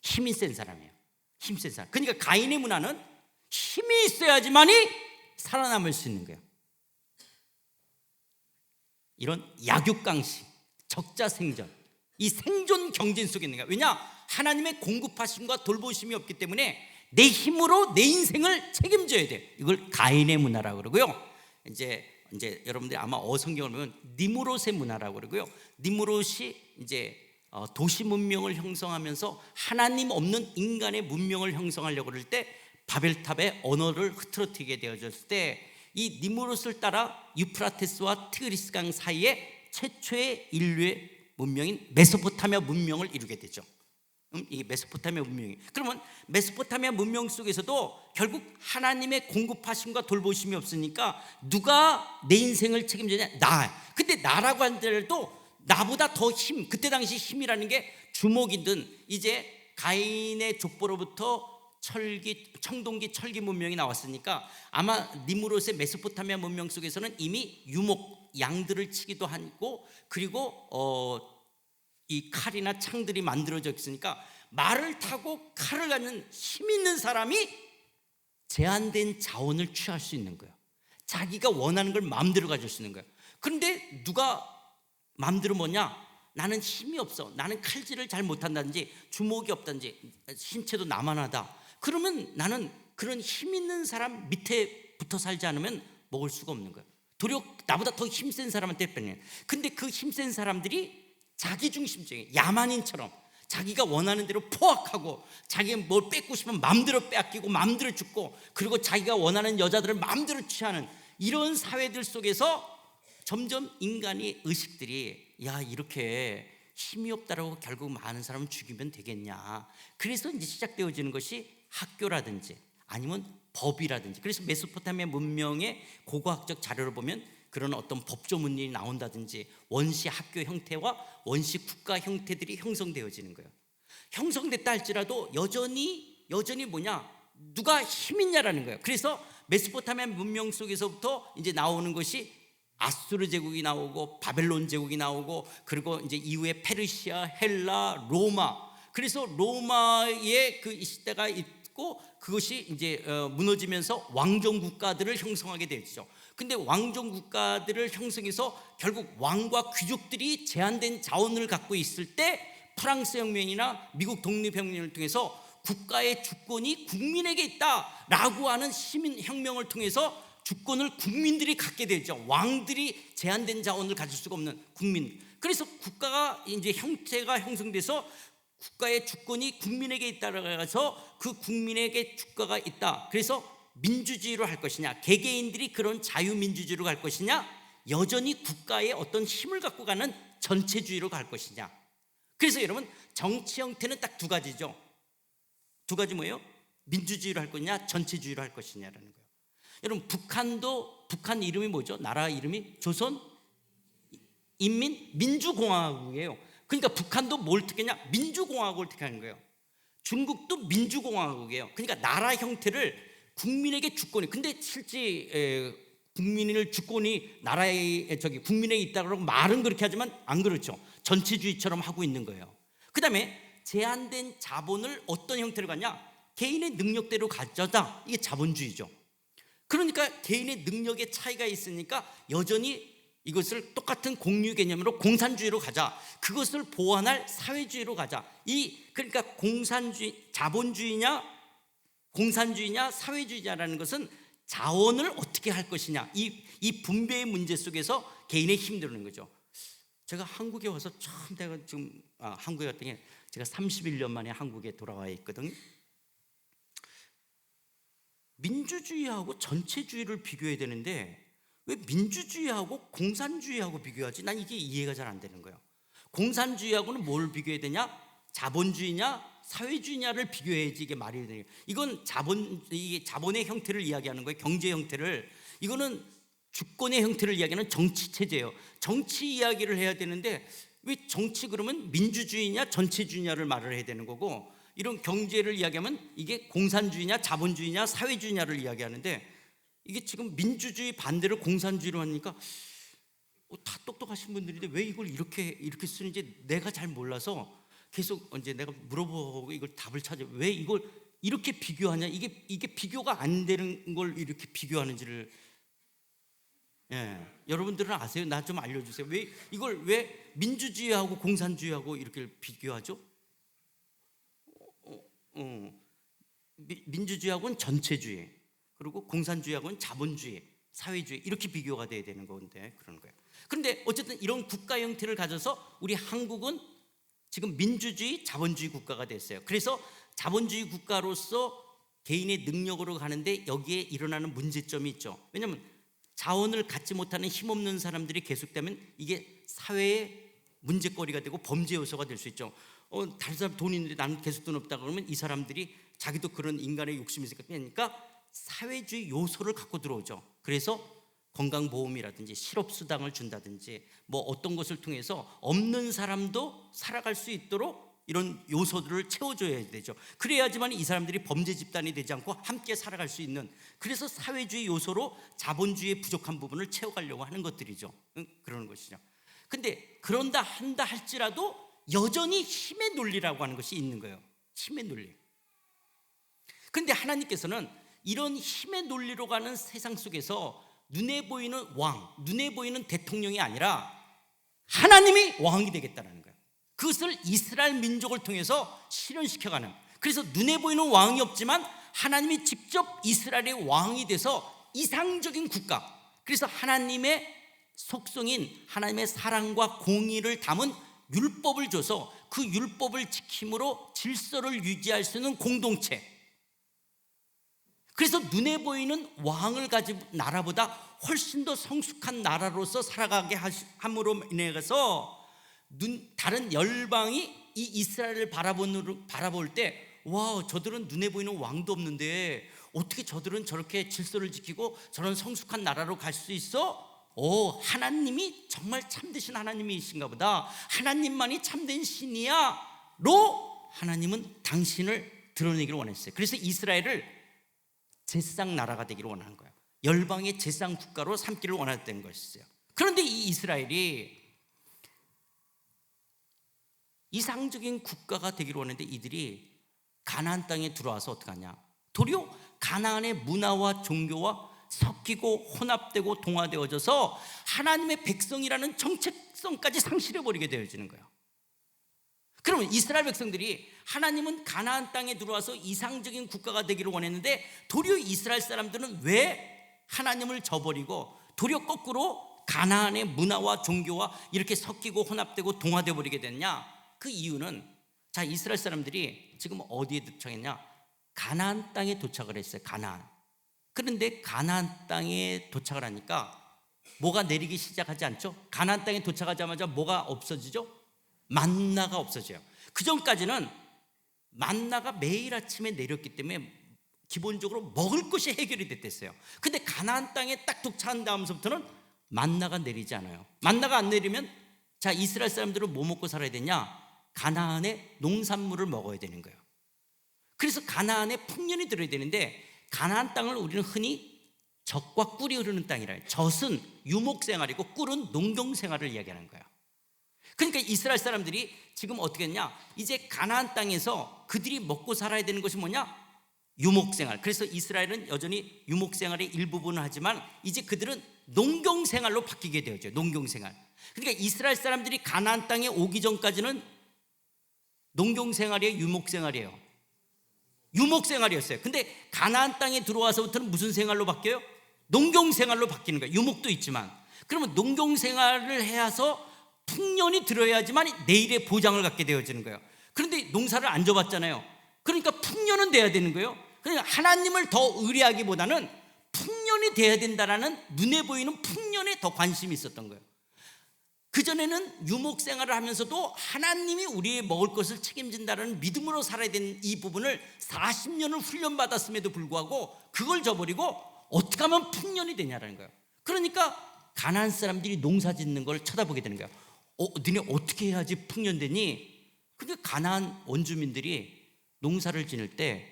힘이 센 사람이에요. 힘 센 사람. 그러니까 가인의 문화는 힘이 있어야지만이 살아남을 수 있는 거예요. 이런 약육강식, 적자생존, 이 생존 경쟁 속에 있는 거예요. 왜냐? 하나님의 공급하심과 돌보심이 없기 때문에 내 힘으로 내 인생을 책임져야 돼. 이걸 가인의 문화라고 그러고요. 이제 여러분들이 아마 어성경을 보면 니무롯의 문화라고 그러고요. 니무롯이 이제 도시 문명을 형성하면서 하나님 없는 인간의 문명을 형성하려고 그럴 때 바벨탑의 언어를 흐트러뜨리게 되어졌을 때 이 니무롯을 따라 유프라테스와 티그리스 강 사이에 최초의 인류의 문명인 메소포타미아 문명을 이루게 되죠. 이게 메소포타미아 문명이. 그러면 메소포타미아 문명 속에서도 결국 하나님의 공급하심과 돌보심이 없으니까 누가 내 인생을 책임지냐? 나. 근데 나라고 하더라도 나보다 더 힘. 그때 당시 힘이라는 게 주먹이든 이제 가인의 족보로부터 청동기 철기 문명이 나왔으니까 아마 니무롯의 메소포타미아 문명 속에서는 이미 유목 양들을 치기도 하고 그리고 이 칼이나 창들이 만들어져 있으니까 말을 타고 칼을 갖는 힘 있는 사람이 제한된 자원을 취할 수 있는 거예요. 자기가 원하는 걸 마음대로 가질 수 있는 거예요. 그런데 누가 마음대로 뭐냐? 나는 힘이 없어. 나는 칼질을 잘 못한다든지 주먹이 없다든지 신체도 나만하다. 그러면 나는 그런 힘 있는 사람 밑에 붙어 살지 않으면 먹을 수가 없는 거예요. 도리어 나보다 더 힘센 사람한테 뺏는. 근데 그 힘센 사람들이 자기중심적인 야만인처럼 자기가 원하는 대로 포악하고 자기가 뭘 뺏고 싶으면 마음대로 빼앗기고 마음대로 죽고 그리고 자기가 원하는 여자들을 마음대로 취하는 이런 사회들 속에서 점점 인간의 의식들이 야 이렇게 힘이 없다라고 결국 많은 사람을 죽이면 되겠냐. 그래서 이제 시작되어지는 것이 학교라든지 아니면 법이라든지. 그래서 메소포타미아 문명의 고고학적 자료를 보면 그런 어떤 법조문이 나온다든지 원시 학교 형태와 원시 국가 형태들이 형성되어지는 거예요. 형성됐다 할지라도 여전히 뭐냐? 누가 힘 있냐라는 거예요. 그래서 메소포타미아 문명 속에서부터 이제 나오는 것이 아수르 제국이 나오고 바벨론 제국이 나오고 그리고 이제 이후에 페르시아, 헬라, 로마. 그래서 로마의 그 시대가 있고 그것이 이제 무너지면서 왕정 국가들을 형성하게 되죠. 근데 왕정 국가들을 형성해서 결국 왕과 귀족들이 제한된 자원을 갖고 있을 때 프랑스 혁명이나 미국 독립혁명을 통해서 국가의 주권이 국민에게 있다라고 하는 시민혁명을 통해서 주권을 국민들이 갖게 되죠. 왕들이 제한된 자원을 가질 수가 없는 국민. 그래서 국가가 이제 형태가 형성돼서 국가의 주권이 국민에게 있다라고 해서 그 국민에게 주가가 있다. 그래서 민주주의로 할 것이냐, 개개인들이 그런 자유민주주의로 갈 것이냐, 여전히 국가의 어떤 힘을 갖고 가는 전체주의로 갈 것이냐. 그래서 여러분, 정치 형태는 딱 두 가지죠. 두 가지 뭐예요? 민주주의로 할 것이냐, 전체주의로 할 것이냐라는 거예요. 여러분, 북한 이름이 뭐죠? 나라 이름이 조선 인민민주공화국이에요. 그러니까 북한도 뭘 택했냐? 민주공화국을 택하는 거예요. 중국도 민주공화국이에요. 그러니까 나라 형태를 국민에게 주권이, 근데 실제 국민을 주권이 나라의 국민에게 있다고 말은 그렇게 하지만 안 그렇죠. 전체주의처럼 하고 있는 거예요. 그 다음에 제한된 자본을 어떤 형태로 갖냐? 개인의 능력대로 가져다. 이게 자본주의죠. 그러니까 개인의 능력의 차이가 있으니까 여전히 이것을 똑같은 공유 개념으로 공산주의로 가자. 그것을 보완할 사회주의로 가자. 그러니까 자본주의냐 공산주의냐 사회주의냐라는 것은 자원을 어떻게 할 것이냐, 이 분배의 문제 속에서 개인의 힘이 드는 거죠. 제가 한국에 와서 처음 내가 지금 한국에 왔던 게 제가 31년 만에 한국에 돌아와 있거든요. 민주주의하고 전체주의를 비교해야 되는데 왜 민주주의하고 공산주의하고 비교하지? 난 이게 이해가 잘 안 되는 거예요. 공산주의하고는 뭘 비교해야 되냐? 자본주의냐 사회주의냐를 비교해야지 이게 말이 되는 거예요. 이건 이게 자본의 형태를 이야기하는 거예요. 경제 형태를. 이거는 주권의 형태를 이야기하는 정치 체제예요. 정치 이야기를 해야 되는데 왜 정치 그러면 민주주의냐 전체주의냐를 말을 해야 되는 거고, 이런 경제를 이야기하면 이게 공산주의냐 자본주의냐 사회주의냐를 이야기하는데, 이게 지금 민주주의 반대로 공산주의로 하니까 다 똑똑하신 분들인데 왜 이걸 이렇게 쓰는지 내가 잘 몰라서 계속 이제 내가 물어보고 이걸 답을 찾아. 왜 이걸 이렇게 비교하냐? 이게 비교가 안 되는 걸 이렇게 비교하는지를, 여러분들은 아세요? 나 좀 알려주세요. 왜 민주주의하고 공산주의하고 이렇게 비교하죠? 민주주의하고는 전체주의, 그리고 공산주의하고는 자본주의, 사회주의, 이렇게 비교가 돼야 되는 건데 그런 거예요. 그런데 어쨌든 이런 국가 형태를 가져서 우리 한국은 지금 민주주의, 자본주의 국가가 됐어요. 그래서 자본주의 국가로서 개인의 능력으로 가는데 여기에 일어나는 문제점이 있죠. 왜냐하면 자원을 갖지 못하는 힘없는 사람들이 계속되면 이게 사회의 문제거리가 되고 범죄 요소가 될 수 있죠. 다른 사람 돈 있는데 나는 계속 돈 없다 그러면 이 사람들이 자기도 그런 인간의 욕심이 있으니까 그러니까 사회주의 요소를 갖고 들어오죠. 그래서 건강보험이라든지 실업수당을 준다든지 뭐 어떤 것을 통해서 없는 사람도 살아갈 수 있도록 이런 요소들을 채워줘야 되죠. 그래야지만 이 사람들이 범죄 집단이 되지 않고 함께 살아갈 수 있는, 그래서 사회주의 요소로 자본주의의 부족한 부분을 채워가려고 하는 것들이죠. 그러는 것이죠. 근데 그런다 한다 할지라도 여전히 힘의 논리라고 하는 것이 있는 거예요. 힘의 논리. 그런데 하나님께서는 이런 힘의 논리로 가는 세상 속에서 눈에 보이는 왕, 눈에 보이는 대통령이 아니라 하나님이 왕이 되겠다는 거예요. 그것을 이스라엘 민족을 통해서 실현시켜가는, 그래서 눈에 보이는 왕이 없지만 하나님이 직접 이스라엘의 왕이 돼서 이상적인 국가, 그래서 하나님의 속성인 하나님의 사랑과 공의를 담은 율법을 줘서 그 율법을 지킴으로 질서를 유지할 수 있는 공동체, 그래서 눈에 보이는 왕을 가진 나라보다 훨씬 더 성숙한 나라로서 살아가게 함으로 인해서 다른 열방이 이 이스라엘을 바라볼 때 와, 저들은 눈에 보이는 왕도 없는데 어떻게 저들은 저렇게 질서를 지키고 저런 성숙한 나라로 갈 수 있어? 하나님이 정말 참되신 하나님이신가 보다, 하나님만이 참된 신이야 로 하나님은 당신을 드러내기를 원했어요. 그래서 이스라엘을 제사장 나라가 되기를 원하는 거예요. 열방의 제사장 국가로 삼기를 원했던 것이었어요. 그런데 이 이스라엘이 이상적인 국가가 되기를 원했는데 이들이 가나안 땅에 들어와서 어떡하냐? 도리어 가나안의 문화와 종교와 섞이고 혼합되고 동화되어져서 하나님의 백성이라는 정체성까지 상실해버리게 되어지는 거예요. 그러면 이스라엘 백성들이 하나님은 가나안 땅에 들어와서 이상적인 국가가 되기를 원했는데 도리어 이스라엘 사람들은 왜 하나님을 저버리고 도리어 거꾸로 가나안의 문화와 종교와 이렇게 섞이고 혼합되고 동화되어 버리게 됐냐? 그 이유는 자, 이스라엘 사람들이 지금 어디에 도착했냐? 가나안 땅에 도착을 했어요. 가나안. 그런데 가나안 땅에 도착을 하니까 뭐가 내리기 시작하지 않죠? 가나안 땅에 도착하자마자 뭐가 없어지죠? 만나가 없어져요. 그 전까지는 만나가 매일 아침에 내렸기 때문에 기본적으로 먹을 것이 해결이 됐댔어요. 근데 가나안 땅에 딱 도착한 다음서부터는 만나가 내리지 않아요. 만나가 안 내리면 자, 이스라엘 사람들은 뭐 먹고 살아야 되냐? 가나안의 농산물을 먹어야 되는 거예요. 그래서 가나안에 풍년이 들어야 되는데 가나안 땅을 우리는 흔히 젖과 꿀이 흐르는 땅이라 해요. 젖은 유목생활이고 꿀은 농경생활을 이야기하는 거예요. 그러니까 이스라엘 사람들이 지금 어떻게 했냐? 이제 가나안 땅에서 그들이 먹고 살아야 되는 것이 뭐냐? 유목생활. 그래서 이스라엘은 여전히 유목생활의 일부분을 하지만 이제 그들은 농경생활로 바뀌게 되었죠. 농경생활. 그러니까 이스라엘 사람들이 가나안 땅에 오기 전까지는 농경생활이에요, 유목생활이에요? 유목생활이었어요. 근데 가나안 땅에 들어와서부터는 무슨 생활로 바뀌어요? 농경생활로 바뀌는 거예요. 유목도 있지만. 그러면 농경생활을 해서 풍년이 들어야지만 내일의 보장을 갖게 되어지는 거예요. 그런데 농사를 안 져봤잖아요. 그러니까 풍년은 돼야 되는 거예요. 그러니까 하나님을 더 의뢰하기보다는 풍년이 돼야 된다라는 눈에 보이는 풍년에 더 관심이 있었던 거예요. 그전에는 유목생활을 하면서도 하나님이 우리의 먹을 것을 책임진다는 믿음으로 살아야 되는 이 부분을 40년을 훈련받았음에도 불구하고 그걸 저버리고 어떻게 하면 풍년이 되냐라는 거예요. 그러니까 가나안 사람들이 농사 짓는 걸 쳐다보게 되는 거예요. 너네 어떻게 해야지 풍년 되니? 그러니까 가나안 원주민들이 농사를 지을 때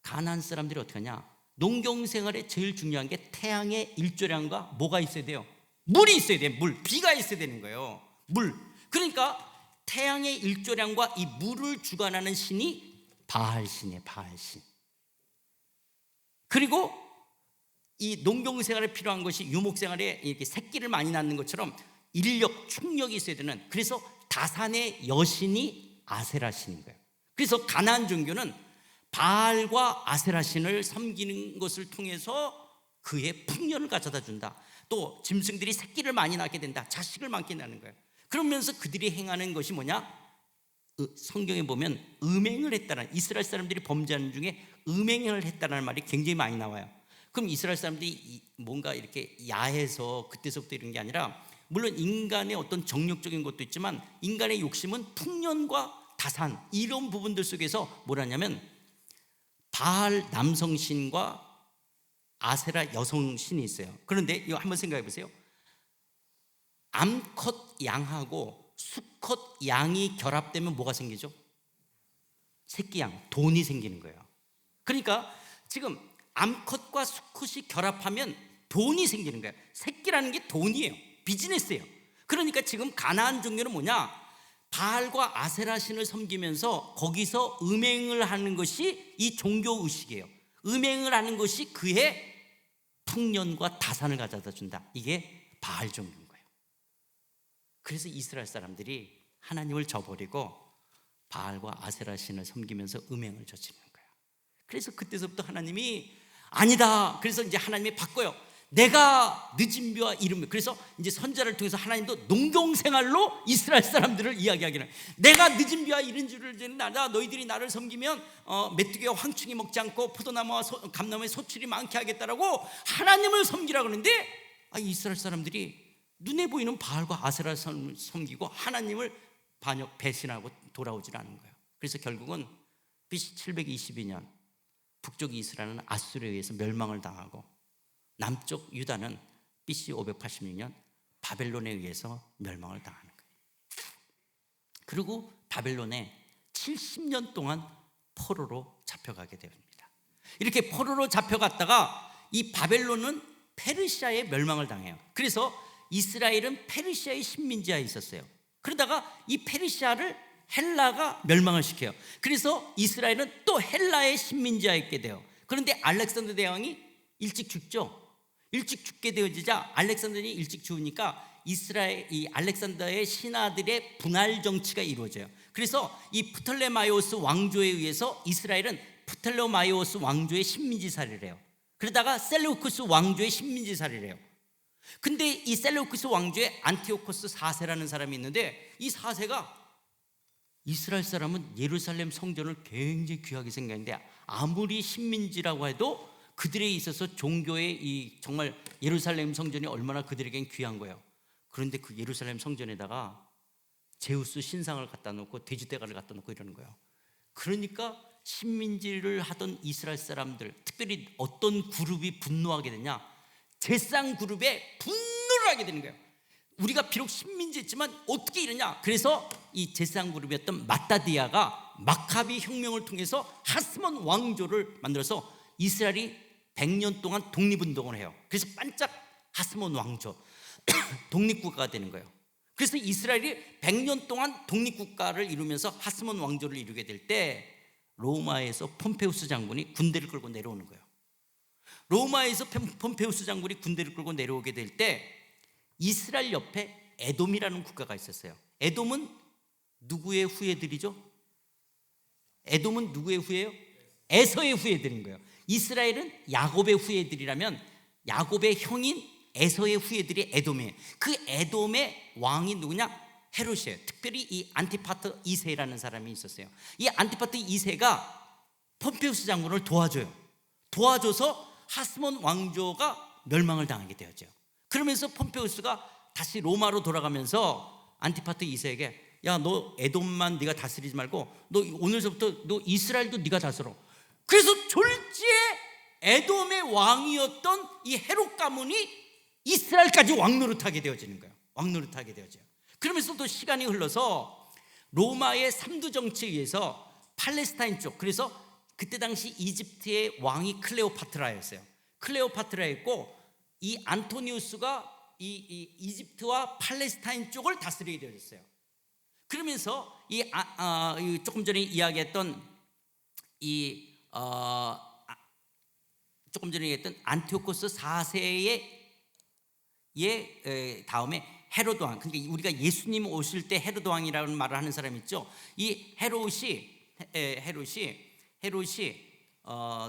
가나안 사람들이 어떻게 하냐? 농경생활에 제일 중요한 게 태양의 일조량과 뭐가 있어야 돼요? 물이 있어야 돼요. 물, 비가 있어야 되는 거예요. 물. 그러니까 태양의 일조량과 이 물을 주관하는 신이 바알신이에요. 바알신. 그리고 이 농경생활에 필요한 것이 유목생활에 이렇게 새끼를 많이 낳는 것처럼 인력, 충력이 있어야 되는, 그래서 다산의 여신이 아세라신인 거예요. 그래서 가나안 종교는 바알과 아세라신을 섬기는 것을 통해서 그의 풍년을 가져다 준다. 또 짐승들이 새끼를 많이 낳게 된다. 자식을 많게 낳는 거예요. 그러면서 그들이 행하는 것이 뭐냐? 성경에 보면 음행을 했다는, 이스라엘 사람들이 범죄하는 중에 음행을 했다는 말이 굉장히 많이 나와요. 그럼 이스라엘 사람들이 뭔가 이렇게 야해서 그때서부터 이런 게 아니라, 물론 인간의 어떤 정력적인 것도 있지만 인간의 욕심은 풍년과 다산 이런 부분들 속에서 뭐라냐면 바알 남성신과 아세라 여성신이 있어요. 그런데 이거 한번 생각해 보세요. 암컷 양하고 수컷 양이 결합되면 뭐가 생기죠? 새끼양, 돈이 생기는 거예요. 그러니까 지금 암컷과 수컷이 결합하면 돈이 생기는 거예요. 새끼라는 게 돈이에요. 비즈니스예요. 그러니까 지금 가나안 종교는 뭐냐? 바알과 아세라 신을 섬기면서 거기서 음행을 하는 것이 이 종교 의식이에요. 음행을 하는 것이 그의 풍년과 다산을 가져다 준다. 이게 바알 종교인 거예요. 그래서 이스라엘 사람들이 하나님을 저버리고 바알과 아세라 신을 섬기면서 음행을 저지르는 거예요. 그래서 그때서부터 하나님이 아니다. 그래서 이제 하나님이 바꿔요. 내가 늦은 비와 이른 비. 그래서 이제 선자를 통해서 하나님도 농경생활로 이스라엘 사람들을 이야기하기는, 내가 늦은 비와 이른 줄을 아는 나다. 너희들이 나를 섬기면 메뚜기와 황충이 먹지 않고 포도나무와 감나무에 소출이 많게 하겠다라고 하나님을 섬기라고 하는데, 이스라엘 사람들이 눈에 보이는 바알과 아세라를 섬기고 하나님을 배신하고 돌아오질 않은 거예요. 그래서 결국은 BC 722년 북쪽 이스라엘은 아수르에 의해서 멸망을 당하고 남쪽 유다는 BC 586년 바벨론에 의해서 멸망을 당하는 거예요. 그리고 바벨론에 70년 동안 포로로 잡혀가게 됩니다. 이렇게 포로로 잡혀갔다가 이 바벨론은 페르시아에 멸망을 당해요. 그래서 이스라엘은 페르시아의 식민지하에 있었어요. 그러다가 이 페르시아를 헬라가 멸망을 시켜요. 그래서 이스라엘은 또 헬라의 식민지하에 있게 돼요. 그런데 알렉산더 대왕이 일찍 죽죠. 일찍 죽게 되어지자 알렉산더니 일찍 죽으니까 이스라엘 이 알렉산더의 신하들의 분할 정치가 이루어져요. 그래서 이 프톨레마이오스 왕조에 의해서 이스라엘은 프톨레마이오스 왕조의 식민지살이를 해요. 그러다가 셀루쿠스 왕조의 식민지살이를 해요. 근데 이 셀루쿠스 왕조에 안티오코스 4세라는 사람이 있는데, 이 4세가 이스라엘 사람은 예루살렘 성전을 굉장히 귀하게 생각했는데, 아무리 식민지라고 해도 그들에 있어서 종교의 이 정말 예루살렘 성전이 얼마나 그들에겐 귀한 거예요. 그런데 그 예루살렘 성전에다가 제우스 신상을 갖다 놓고 돼지대가를 갖다 놓고 이러는 거예요. 그러니까 식민지를 하던 이스라엘 사람들, 특별히 어떤 그룹이 분노하게 되냐, 제상 그룹에 분노를 하게 되는 거예요. 우리가 비록 식민지였지만 어떻게 이러냐. 그래서 이 제상 그룹이었던 마따디아가 마카비 혁명을 통해서 하스몬 왕조를 만들어서 이스라엘이 100년 동안 독립운동을 해요. 그래서 반짝 하스몬 왕조 독립국가가 되는 거예요. 그래서 이스라엘이 100년 동안 독립국가를 이루면서 하스몬 왕조를 이루게 될 때 로마에서 폼페우스 장군이 군대를 끌고 내려오는 거예요. 로마에서 폼페우스 장군이 군대를 끌고 내려오게 될 때 이스라엘 옆에 에돔이라는 국가가 있었어요. 에돔은 누구의 후예들이죠? 에돔은 누구의 후예요? 에서의 후예들인 거예요. 이스라엘은 야곱의 후예들이라면 야곱의 형인 에서의 후예들이 에돔이에요. 그 에돔의 왕이 누구냐? 헤롯이에요. 특별히 이 안티파트 2세라는 사람이 있었어요. 이 안티파트 2세가 폼페우스 장군을 도와줘서 하스몬 왕조가 멸망을 당하게 되었죠. 그러면서 폼페우스가 다시 로마로 돌아가면서 안티파트 2세에게, 야, 너 에돔만 네가 다스리지 말고 너 오늘서부터 너 이스라엘도 네가 다스려. 그래서 졸지에 에돔의 왕이었던 이 헤롯 가문이 이스라엘까지 왕노릇하게 되어지는 거예요. 왕노릇하게 되어져요. 그러면서 또 시간이 흘러서 로마의 3두 정치에 의해서 팔레스타인 쪽, 그래서 그때 당시 이집트의 왕이 클레오파트라였어요. 클레오파트라였고, 이 안토니우스가 이 이집트와 팔레스타인 쪽을 다스리게 되었어요. 그러면서 조금 전에 이야기했던 조금 전에 얘기했던 안티오코스 4세의 다음에 헤롯 왕, 그러니까 우리가 예수님 오실 때 헤롯 왕이라는 말을 하는 사람 있죠. 이 헤롯이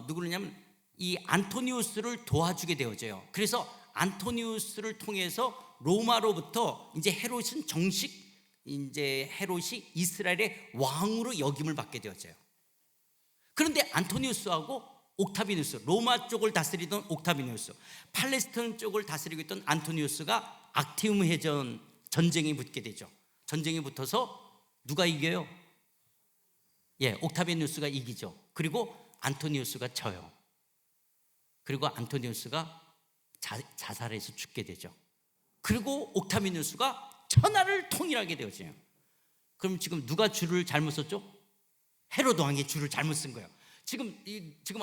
누구냐면 이 안토니우스를 도와주게 되어져요. 그래서 안토니우스를 통해서 로마로부터 이제 헤롯은 정식 이제 헤롯이 이스라엘의 왕으로 역임을 받게 되어져요. 그런데 안토니우스하고 옥타비누스, 로마 쪽을 다스리던 옥타비누스, 팔레스타인 쪽을 다스리고 있던 안토니우스가 악티움 해전 전쟁이 붙게 되죠. 전쟁이 붙어서 누가 이겨요? 옥타비누스가 이기죠. 그리고 안토니우스가 져요. 그리고 안토니우스가 자살해서 죽게 되죠. 그리고 옥타비누스가 천하를 통일하게 되어져요. 그럼 지금 누가 줄을 잘못 썼죠? 헤롯 왕이 줄을 잘못 쓴 거예요. 지금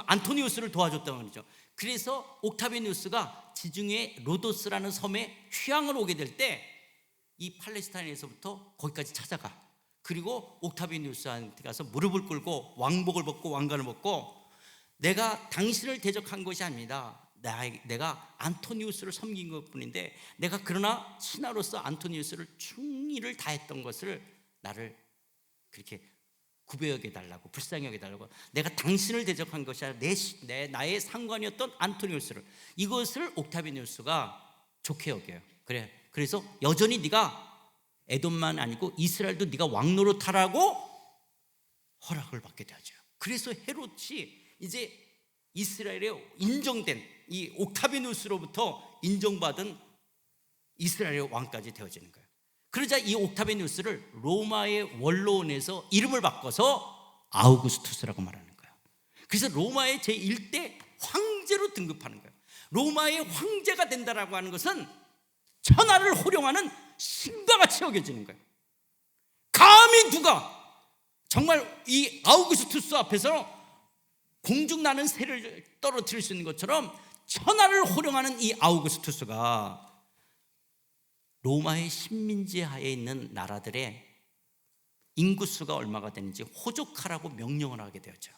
안토니우스를 도와줬다고 말이죠. 그래서 옥타비누스가 지중해 로도스라는 섬에 휴양을 오게 될 때 이 팔레스타인에서부터 거기까지 찾아가. 그리고 옥타비누스한테 가서 무릎을 꿇고 왕복을 벗고 왕관을 벗고, 내가 당신을 대적한 것이 아닙니다. 내가 안토니우스를 섬긴 것뿐인데, 내가 그러나 신하로서 안토니우스를 충의를 다했던 것을 나를 그렇게 구배 여겨달라고, 불쌍히 여겨달라고, 내가 당신을 대적한 것이 아니라 나의 상관이었던 안토니우스를, 이것을 옥타비누스가 좋게 여겨요. 그래서 여전히 네가 에돔만 아니고 이스라엘도 네가 왕노릇하라고 허락을 받게 되죠. 그래서 헤롯이 이제 이스라엘에 인정된 이 옥타비누스로부터 인정받은 이스라엘의 왕까지 되어지는 거예요. 그러자 이 옥타비누스를 로마의 원로원에서 이름을 바꿔서 아우구스투스라고 말하는 거예요. 그래서 로마의 제1대 황제로 등급하는 거예요. 로마의 황제가 된다라고 하는 것은 천하를 호령하는 신과 같이 여겨지는 거예요. 감히 누가 정말 이 아우구스투스 앞에서 공중 나는 새를 떨어뜨릴 수 있는 것처럼 천하를 호령하는 이 아우구스투스가 로마의 식민지 하에 있는 나라들의 인구수가 얼마가 되는지 호족하라고 명령을 하게 되었죠.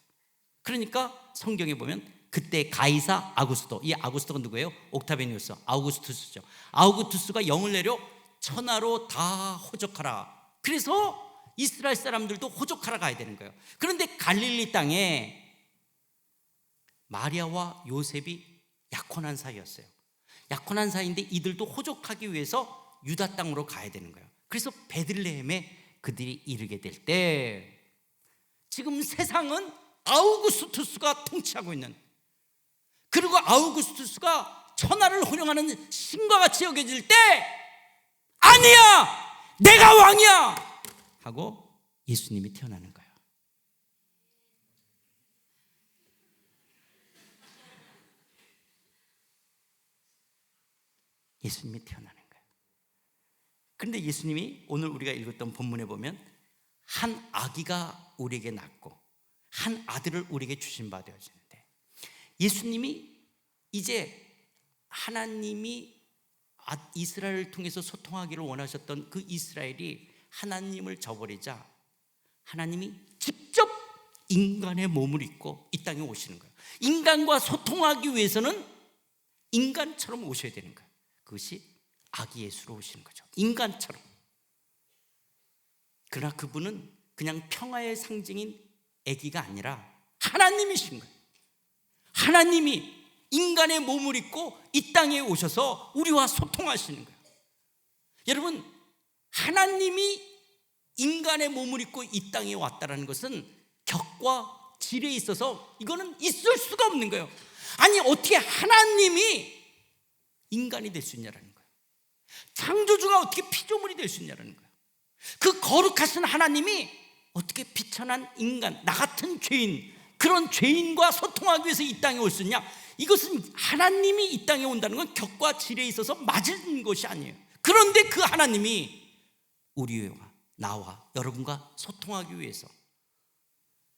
그러니까 성경에 보면 그때 가이사 아구스토, 이 아구스토가 누구예요? 옥타비아누스, 아우구스투스죠. 아우구스투스가 영을 내려 천하로 다 호적하라. 그래서 이스라엘 사람들도 호적하러 가야 되는 거예요. 그런데 갈릴리 땅에 마리아와 요셉이 약혼한 사이였어요. 약혼한 사이인데 이들도 호적하기 위해서 유다 땅으로 가야 되는 거예요. 그래서 베들레헴에 그들이 이르게 될 때 지금 세상은 아우구스투스가 통치하고 있는, 그리고 아우구스투스가 천하를 호령하는 신과 같이 여겨질 때 아니야, 내가 왕이야 하고 예수님이 태어나는 거예요. 예수님이 태어나는 거예요. 그런데 예수님이 오늘 우리가 읽었던 본문에 보면 한 아기가 우리에게 낳고 한 아들을 우리에게 주신 바 되어지는데, 예수님이 이제 하나님이 이스라엘을 통해서 소통하기를 원하셨던 그 이스라엘이 하나님을 저버리자 하나님이 직접 인간의 몸을 입고 이 땅에 오시는 거예요. 인간과 소통하기 위해서는 인간처럼 오셔야 되는 거예요. 그것이 아기 예수로 오시는 거죠. 인간처럼. 그러나 그분은 그냥 평화의 상징인 아기가 아니라 하나님이신 거예요. 하나님이 인간의 몸을 입고 이 땅에 오셔서 우리와 소통하시는 거예요. 여러분, 하나님이 인간의 몸을 입고 이 땅에 왔다는 것은 격과 질에 있어서 이거는 있을 수가 없는 거예요. 아니, 어떻게 하나님이 인간이 될 수 있냐라는 거예요. 창조주가 어떻게 피조물이 될 수 있냐라는 거예요. 그 거룩하신 하나님이 어떻게 비천한 인간, 나 같은 죄인, 그런 죄인과 소통하기 위해서 이 땅에 올 수 있냐? 이것은 하나님이 이 땅에 온다는 건 격과 질에 있어서 맞은 것이 아니에요. 그런데 그 하나님이 우리와 나와 여러분과 소통하기 위해서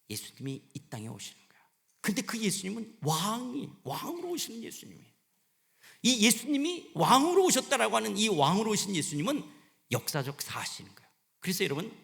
예수님이 이 땅에 오시는 거야. 근데 그 예수님은 왕으로 오시는 예수님이에요. 이 예수님이 왕으로 오셨다라고 하는 이 왕으로 오신 예수님은 역사적 사실인 거예요. 그래서 여러분,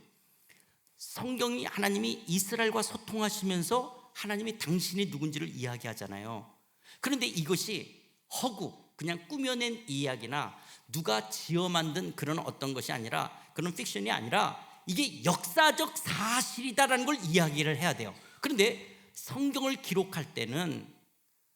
성경이 하나님이 이스라엘과 소통하시면서 하나님이 당신이 누군지를 이야기하잖아요. 그런데 이것이 허구, 그냥 꾸며낸 이야기나 누가 지어 만든 그런 어떤 것이 아니라, 그런 픽션이 아니라 이게 역사적 사실이다라는 걸 이야기를 해야 돼요. 그런데 성경을 기록할 때는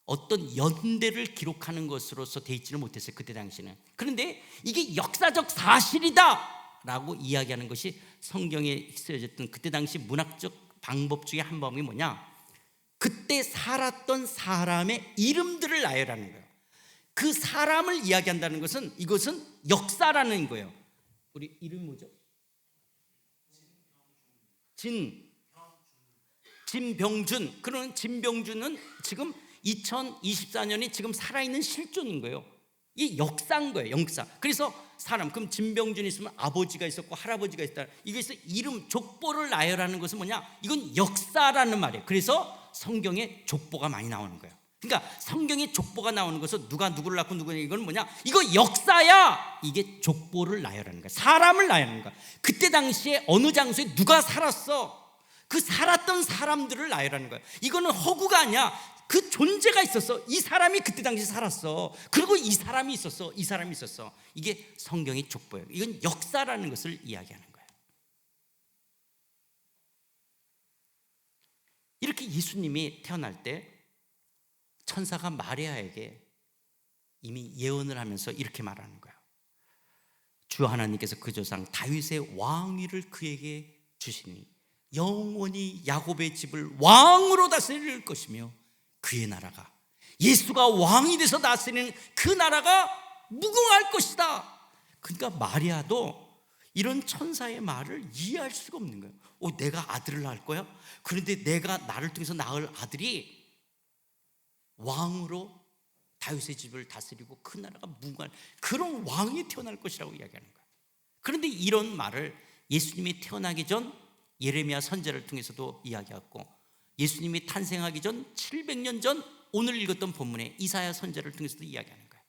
어떤 연대를 기록하는 것으로서 돼 있지는 못했어요, 그때 당시는. 그런데 이게 역사적 사실이다 라고 이야기하는 것이 성경에 쓰여졌던 그때 당시 문학적 방법 중에 한 방법이 뭐냐, 그때 살았던 사람의 이름들을 나열하는 거예요. 그 사람을 이야기한다는 것은, 이것은 역사라는 거예요. 우리 이름 뭐죠? 진병준. 그런 진병준은 지금 2024년이 지금 살아있는 실존인 거예요. 이 역사인 거예요, 역사. 그래서 사람, 그럼 진병준이 있으면 아버지가 있었고 할아버지가 있다. 이것에서 이름, 족보를 나열하는 것은 뭐냐? 이건 역사라는 말이에요. 그래서 성경에 족보가 많이 나오는 거예요. 그러니까 성경에 족보가 나오는 것은 누가 누구를 낳고 누구냐, 이건 뭐냐? 이거 역사야. 이게 족보를 나열하는 거야. 사람을 나열하는 거야. 그때 당시에 어느 장소에 누가 살았어, 그 살았던 사람들을 나열하는 거야. 이거는 허구가 아니야. 그 존재가 있었어. 이 사람이 그때 당시 살았어. 그리고 이 사람이 있었어. 이 사람이 있었어. 이게 성경의 족보예요. 이건 역사라는 것을 이야기하는 거예요. 이렇게 예수님이 태어날 때 천사가 마리아에게 이미 예언을 하면서 이렇게 말하는 거예요. 주 하나님께서 그 조상 다윗의 왕위를 그에게 주시니 영원히 야곱의 집을 왕으로 다스릴 것이며 그의 나라가, 예수가 왕이 돼서 다스리는 그 나라가 무궁할 것이다. 그러니까 마리아도 이런 천사의 말을 이해할 수가 없는 거예요. 내가 아들을 낳을 거야? 그런데 내가 나를 통해서 낳을 아들이 왕으로 다윗의 집을 다스리고 그 나라가 무궁할 그런 왕이 태어날 것이라고 이야기하는 거예요. 그런데 이런 말을 예수님이 태어나기 전 예레미야 선지자를 통해서도 이야기했고, 예수님이 탄생하기 전 700년 전 오늘 읽었던 본문에 이사야 선지자를 통해서도 이야기하는 거예요.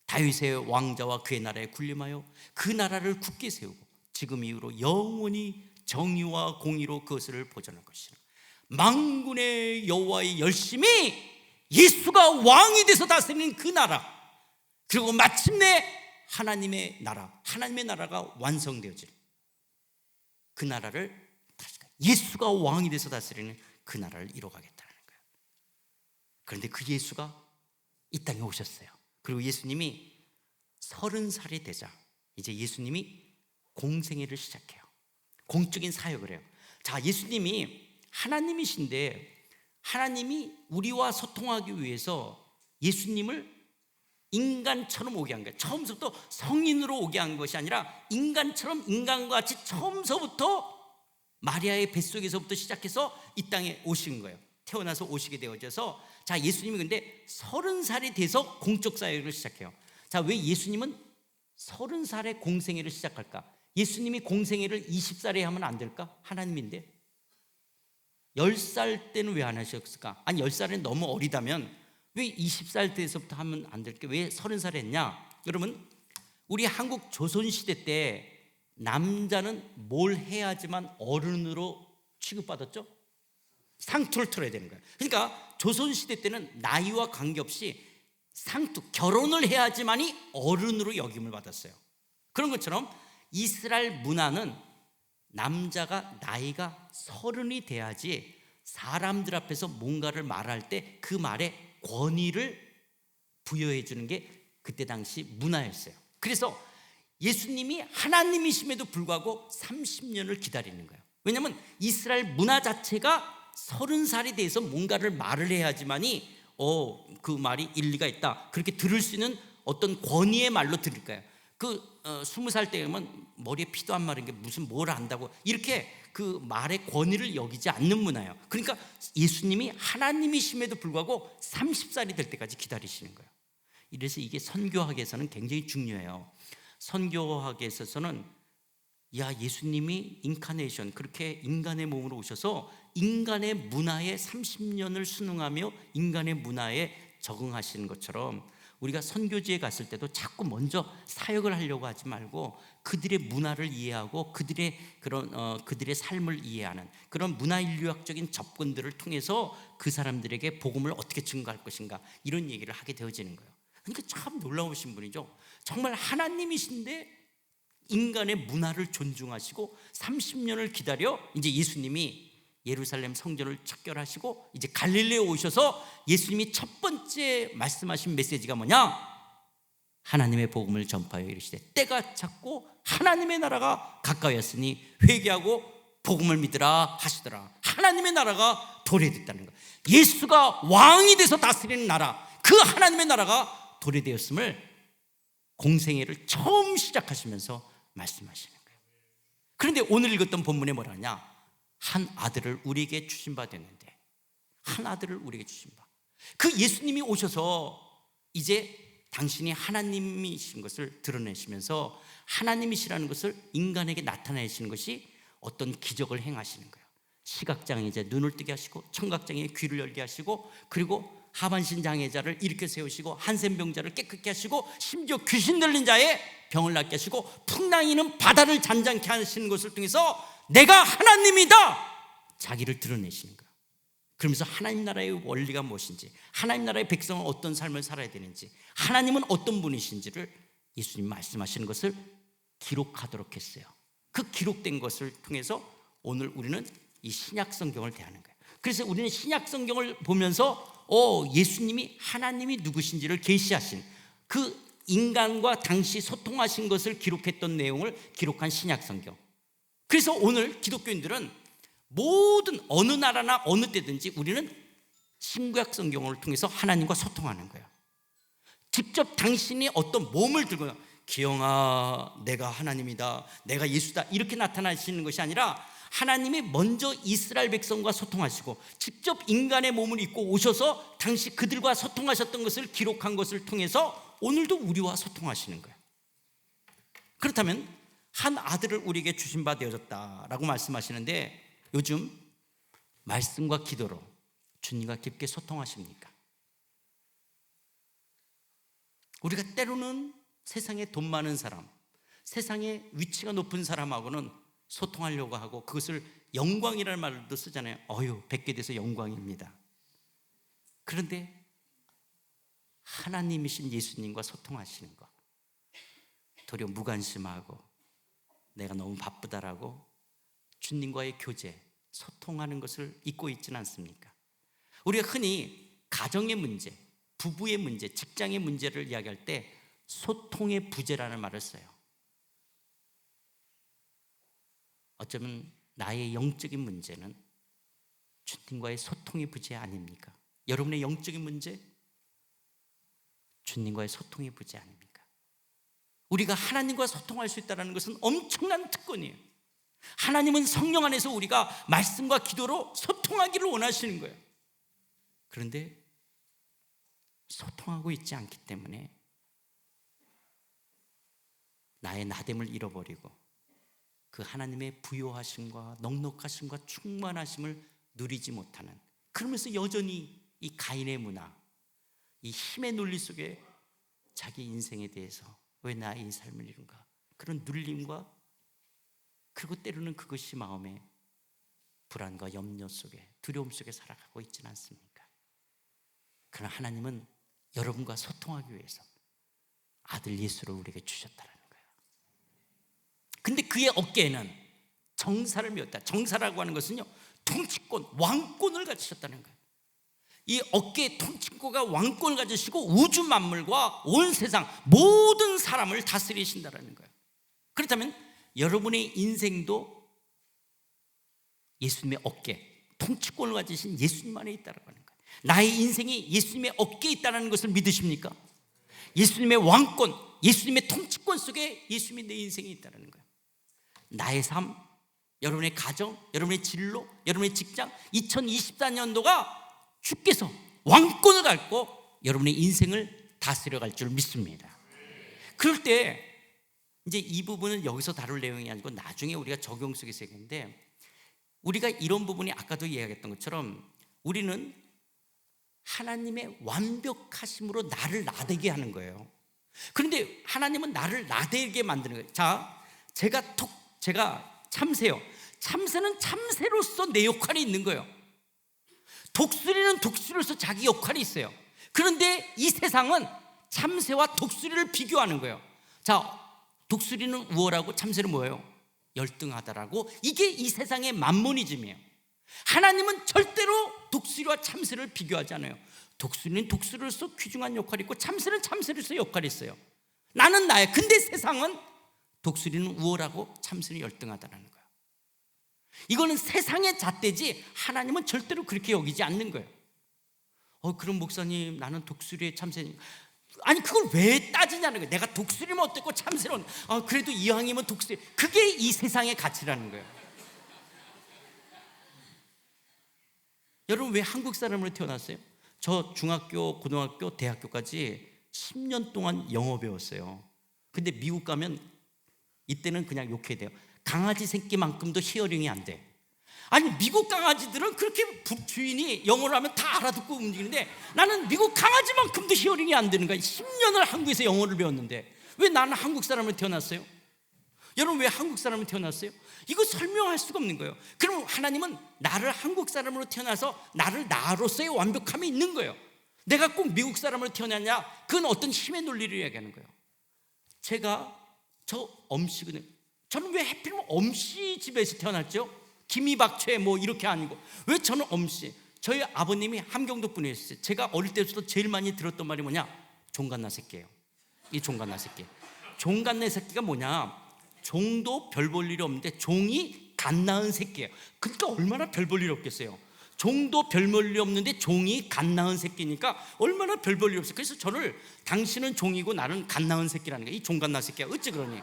다윗의 왕자와 그의 나라에 군림하여 그 나라를 굳게 세우고 지금 이후로 영원히 정의와 공의로 그것을 보존할 것이라. 만군의 여호와의 열심이 예수가 왕이 돼서 다스리는 그 나라, 그리고 마침내 하나님의 나라, 하나님의 나라가 완성되어질 그 나라를 다시, 예수가 왕이 돼서 다스리는 그 나라를 이뤄가겠다는 거예요. 그런데 그 예수가 이 땅에 오셨어요. 그리고 예수님이 30살이 되자 이제 예수님이 공생애를 시작해요. 공적인 사역을 해요. 자, 예수님이 하나님이신데 하나님이 우리와 소통하기 위해서 예수님을 인간처럼 오게 한 거예요. 처음부터 성인으로 오게 한 것이 아니라 인간처럼, 인간과 같이 처음서부터 마리아의 뱃속에서부터 시작해서 이 땅에 오신 거예요. 태어나서 오시게 되어져서, 자, 예수님이 근데 30살이 돼서 공적 사역을 시작해요. 자, 왜 예수님은 30살에 공생애를 시작할까? 예수님이 공생애를 20살에 하면 안 될까? 하나님인데 10살 때는 왜 안 하셨을까? 아니, 10살은 너무 어리다면 왜 20살 때서부터 하면 안 될까? 왜 30살에 했냐? 여러분, 우리 한국 조선시대 때 남자는 뭘 해야지만 어른으로 취급받았죠? 상투를 틀어야 되는 거예요. 그러니까 조선시대 때는 나이와 관계없이 상투, 결혼을 해야지만이 어른으로 여김을 받았어요. 그런 것처럼 이스라엘 문화는 남자가 나이가 30이 돼야지 사람들 앞에서 뭔가를 말할 때 그 말에 권위를 부여해 주는 게 그때 당시 문화였어요. 그래서 예수님이 하나님이심에도 불구하고 30년을 기다리는 거예요. 왜냐하면 이스라엘 문화 자체가 30살이 돼서 뭔가를 말을 해야지만이 그 말이 일리가 있다, 그렇게 들을 수 있는 어떤 권위의 말로 들을 거예요. 20살 때면 머리에 피도 안 마른 게 무슨 뭘 안다고 이렇게 그 말의 권위를 여기지 않는 문화예요. 그러니까 예수님이 하나님이심에도 불구하고 30살이 될 때까지 기다리시는 거예요. 이래서 이게 선교학에서는 굉장히 중요해요. 선교학에 있어서는 예수님이 인카네이션, 그렇게 인간의 몸으로 오셔서 인간의 문화에 30년을 순응하며 인간의 문화에 적응하시는 것처럼 우리가 선교지에 갔을 때도 자꾸 먼저 사역을 하려고 하지 말고 그들의 문화를 이해하고 그들의 그들의 삶을 이해하는 그런 문화인류학적인 접근들을 통해서 그 사람들에게 복음을 어떻게 증거할 것인가, 이런 얘기를 하게 되어지는 거예요. 그러니까 참 놀라우신 분이죠. 정말 하나님이신데 인간의 문화를 존중하시고 30년을 기다려 이제 예수님이 예루살렘 성전을 척결하시고 이제 갈릴리에 오셔서 예수님이 첫 번째 말씀하신 메시지가 뭐냐? 하나님의 복음을 전파하여 이르시되 때가 찼고 하나님의 나라가 가까이었으니 회개하고 복음을 믿으라 하시더라. 하나님의 나라가 도래됐다는 거예요. 예수가 왕이 돼서 다스리는 나라, 그 하나님의 나라가 도래되었음을 공생애를 처음 시작하시면서 말씀하시는 거예요. 그런데 오늘 읽었던 본문에 뭐라 하냐? 한 아들을 우리에게 주신 바 됐는데, 한 아들을 우리에게 주신 바, 그 예수님이 오셔서 이제 당신이 하나님이신 것을 드러내시면서 하나님이시라는 것을 인간에게 나타내시는 것이 어떤 기적을 행하시는 거예요. 시각장애자 눈을 뜨게 하시고, 청각장애 귀를 열게 하시고, 그리고 하반신 장애자를 일으켜 세우시고, 한센병자를 깨끗게 하시고, 심지어 귀신 들린 자의 병을 낫게 하시고, 풍랑이는 바다를 잔잔케 하시는 것을 통해서 내가 하나님이다 자기를 드러내시는 거예요. 그러면서 하나님 나라의 원리가 무엇인지, 하나님 나라의 백성은 어떤 삶을 살아야 되는지, 하나님은 어떤 분이신지를 예수님 말씀하시는 것을 기록하도록 했어요. 그 기록된 것을 통해서 오늘 우리는 이 신약 성경을 대하는 거예요. 그래서 우리는 신약 성경을 보면서 예수님이 하나님이 누구신지를 계시하신, 그 인간과 당시 소통하신 것을 기록했던 내용을 기록한 신약 성경. 그래서 오늘 기독교인들은 모든 어느 나라나 어느 때든지 우리는 신구약 성경을 통해서 하나님과 소통하는 거예요. 직접 당신이 어떤 몸을 들고 기영아 내가 하나님이다, 내가 예수다 이렇게 나타나시는 것이 아니라 하나님이 먼저 이스라엘 백성과 소통하시고 직접 인간의 몸을 입고 오셔서 당시 그들과 소통하셨던 것을 기록한 것을 통해서 오늘도 우리와 소통하시는 거예요. 그렇다면 한 아들을 우리에게 주신 바 되어졌다라고 말씀하시는데, 요즘 말씀과 기도로 주님과 깊게 소통하십니까? 우리가 때로는 세상에 돈 많은 사람, 세상에 위치가 높은 사람하고는 소통하려고 하고 그것을 영광이라는 말도 쓰잖아요. 뵙게 돼서 영광입니다. 그런데 하나님이신 예수님과 소통하시는 것, 도리어 무관심하고 내가 너무 바쁘다라고 주님과의 교제, 소통하는 것을 잊고 있지는 않습니까? 우리가 흔히 가정의 문제, 부부의 문제, 직장의 문제를 이야기할 때 소통의 부재라는 말을 써요. 어쩌면 나의 영적인 문제는 주님과의 소통의 부재 아닙니까? 여러분의 영적인 문제, 주님과의 소통의 부재 아닙니까? 우리가 하나님과 소통할 수 있다는 것은 엄청난 특권이에요. 하나님은 성령 안에서 우리가 말씀과 기도로 소통하기를 원하시는 거예요. 그런데 소통하고 있지 않기 때문에 나의 나됨을 잃어버리고 그 하나님의 부요하심과 넉넉하심과 충만하심을 누리지 못하는, 그러면서 여전히 이 가인의 문화, 이 힘의 논리 속에 자기 인생에 대해서 왜 나의 이 삶을 이룬가, 그런 눌림과, 그리고 때로는 그것이 마음에 불안과 염려 속에, 두려움 속에 살아가고 있지는 않습니까? 그러나 하나님은 여러분과 소통하기 위해서 아들 예수를 우리에게 주셨다는 거예요. 근데 그의 어깨에는 정사를 메었다. 정사라고 하는 것은요, 통치권, 왕권을 가지셨다는 거예요. 이 어깨에 통치권과 왕권을 가지시고 우주 만물과 온 세상 모든 사람을 다스리신다는 거예요. 그렇다면 여러분의 인생도 예수님의 어깨, 통치권을 가지신 예수님 안에 있다고 하는 거예요. 나의 인생이 예수님의 어깨에 있다는 것을 믿으십니까? 예수님의 왕권, 예수님의 통치권 속에 예수님이 내 인생에 있다는 거예요. 나의 삶, 여러분의 가정, 여러분의 진로, 여러분의 직장, 2024년도가 주께서 왕권을 갖고 여러분의 인생을 다스려갈 줄 믿습니다. 그럴 때 이제 이 부분은 여기서 다룰 내용이 아니고 나중에 우리가 적용 속에서 얘기했는데, 우리가 이런 부분이 아까도 이야기했던 것처럼 우리는 하나님의 완벽하심으로 나를 나되게 하는 거예요. 그런데 하나님은 나를 나되게 만드는 거예요. 자, 제가 참새요. 참새는 참새로서 내 역할이 있는 거예요. 독수리는 독수리로서 자기 역할이 있어요. 그런데 이 세상은 참새와 독수리를 비교하는 거예요. 자, 독수리는 우월하고 참새는 뭐예요? 열등하다라고. 이게 이 세상의 만모니즘이에요. 하나님은 절대로 독수리와 참새를 비교하지 않아요. 독수리는 독수리로서 귀중한 역할이 있고 참새는 참새로서 역할이 있어요. 나는 나야. 근데 세상은 독수리는 우월하고 참새는 열등하다라는 거예요. 이거는 세상의 잣대지 하나님은 절대로 그렇게 여기지 않는 거예요. 그럼 목사님, 나는 독수리의 참새니, 아니 그걸 왜 따지냐는 거예요. 내가 독수리면 어땠고 참새는 그래도 이왕이면 독수리. 그게 이 세상의 가치라는 거예요. 여러분, 왜 한국 사람으로 태어났어요? 저 중학교, 고등학교, 대학교까지 10년 동안 영어 배웠어요. 근데 미국 가면 이때는 그냥 욕해야 돼요. 강아지 새끼만큼도 히어링이 안 돼. 아니 미국 강아지들은 그렇게 주인이 영어를 하면 다 알아듣고 움직이는데 나는 미국 강아지만큼도 히어링이 안 되는 거야. 10년을 한국에서 영어를 배웠는데 왜 나는 한국 사람으로 태어났어요? 여러분, 왜 한국 사람으로 태어났어요? 이거 설명할 수가 없는 거예요. 그럼 하나님은 나를 한국 사람으로 태어나서 나를 나로서의 완벽함이 있는 거예요. 내가 꼭 미국 사람으로 태어났냐? 그건 어떤 힘의 논리를 이야기하는 거예요. 저 엄씨거든요. 저는 왜 하필이면 엄씨 집에서 태어났죠? 김이박채 뭐 이렇게 아니고. 왜 저는 엄씨? 저희 아버님이 함경도 분이었어요. 제가 어릴 때부터 제일 많이 들었던 말이 뭐냐? 종갓나 새끼예요. 이 종갓나 새끼. 종갓나 새끼가 뭐냐? 종도 별 볼 일이 없는데 종이 갓 낳은 새끼예요. 그러니까 얼마나 별 볼 일이 없겠어요. 종도 별 볼 일이 없는데 종이 갓 낳은 새끼니까 얼마나 별 볼 일이 없어요. 그래서 저를 당신은 종이고 나는 갓 낳은 새끼라는 거예요. 이 종갓나 새끼야. 어찌 그러니?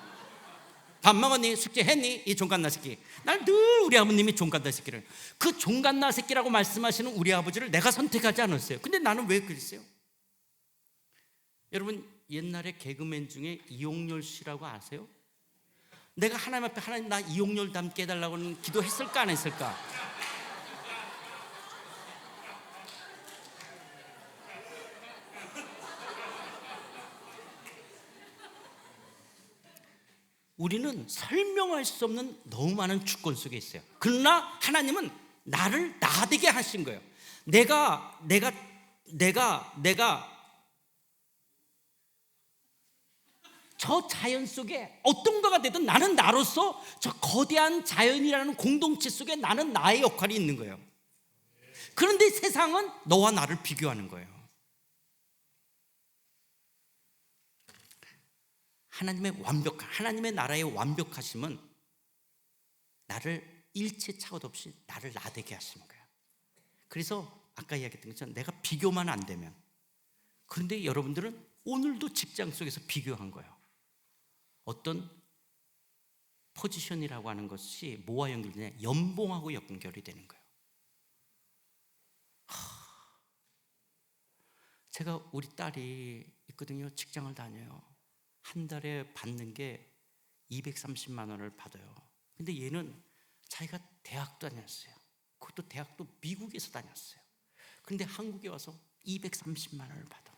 밥 먹었니? 숙제했니? 이 종갓나 새끼. 난 늘 우리 아버님이 종갓나 새끼를, 그 종갓나 새끼라고 말씀하시는 우리 아버지를 내가 선택하지 않았어요. 근데 나는 왜 그랬어요? 여러분, 옛날에 개그맨 중에 이용렬 씨라고 아세요? 내가 하나님 앞에 하나님 나 이용렬 닮게 해달라고는 기도했을까 안 했을까? 우리는 설명할 수 없는 너무 많은 주권 속에 있어요. 그러나 하나님은 나를 나되게 하신 거예요. 내가 저 자연 속에 어떤 거가 되든 나는 나로서 저 거대한 자연이라는 공동체 속에 나는 나의 역할이 있는 거예요. 그런데 세상은 너와 나를 비교하는 거예요. 하나님의 나라의 완벽하심은 나를 일체 차원 없이 나를 나되게 하시는 거예요. 그래서 아까 이야기했던 것처럼 내가 비교만 안 되면, 그런데 여러분들은 오늘도 직장 속에서 비교한 거예요. 어떤 포지션이라고 하는 것이 뭐와 연결되냐? 연봉하고 연결이 되는 거예요. 제가 우리 딸이 있거든요. 직장을 다녀요. 한 달에 받는 게 230만 원을 받아요. 근데 얘는 자기가 대학도 다녔어요. 그것도 대학도 미국에서 다녔어요. 그런데 한국에 와서 230만 원을 받아.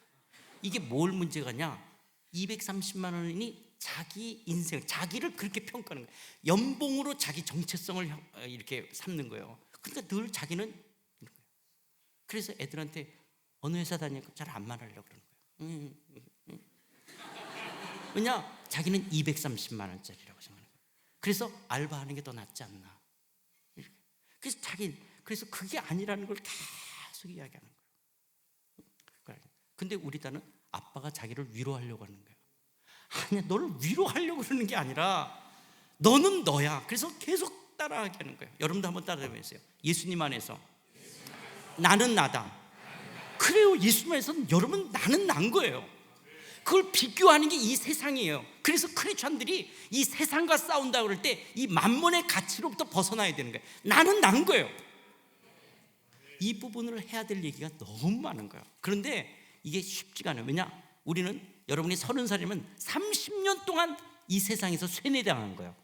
이게 뭘 문제가냐? 230만 원이 자기 인생, 자기를 그렇게 평가하는 거예요. 연봉으로 자기 정체성을 이렇게 삼는 거예요. 그러니까 늘 자기는 이런 거예요. 그래서 애들한테 어느 회사 다니니까 잘 안 말하려고 그러는 거예요. 왜냐? 자기는 230만 원짜리라고 생각하는 거예요. 그래서 알바하는 게 더 낫지 않나. 그래서 그게 아니라는 걸 계속 이야기하는 거예요. 근데 우리 딸은 아빠가 자기를 위로하려고 하는 거예요. 아니야, 너를 위로하려고 그러는 게 아니라 너는 너야. 그래서 계속 따라하게 하는 거예요. 여러분도 한번 따라해보세요. 예수님 안에서 나는 나다. 그래요. 예수님 안에서는 여러분 나는 난 거예요. 그걸 비교하는 게 이 세상이에요. 그래서 크리스천들이 이 세상과 싸운다 그럴 때 이 만몬의 가치로부터 벗어나야 되는 거예요. 나는 난 거예요. 이 부분을 해야 될 얘기가 너무 많은 거예요. 그런데 이게 쉽지가 않아요. 왜냐? 우리는 여러분이 30살이면 30년 동안 이 세상에서 쇠뇌당한 거예요.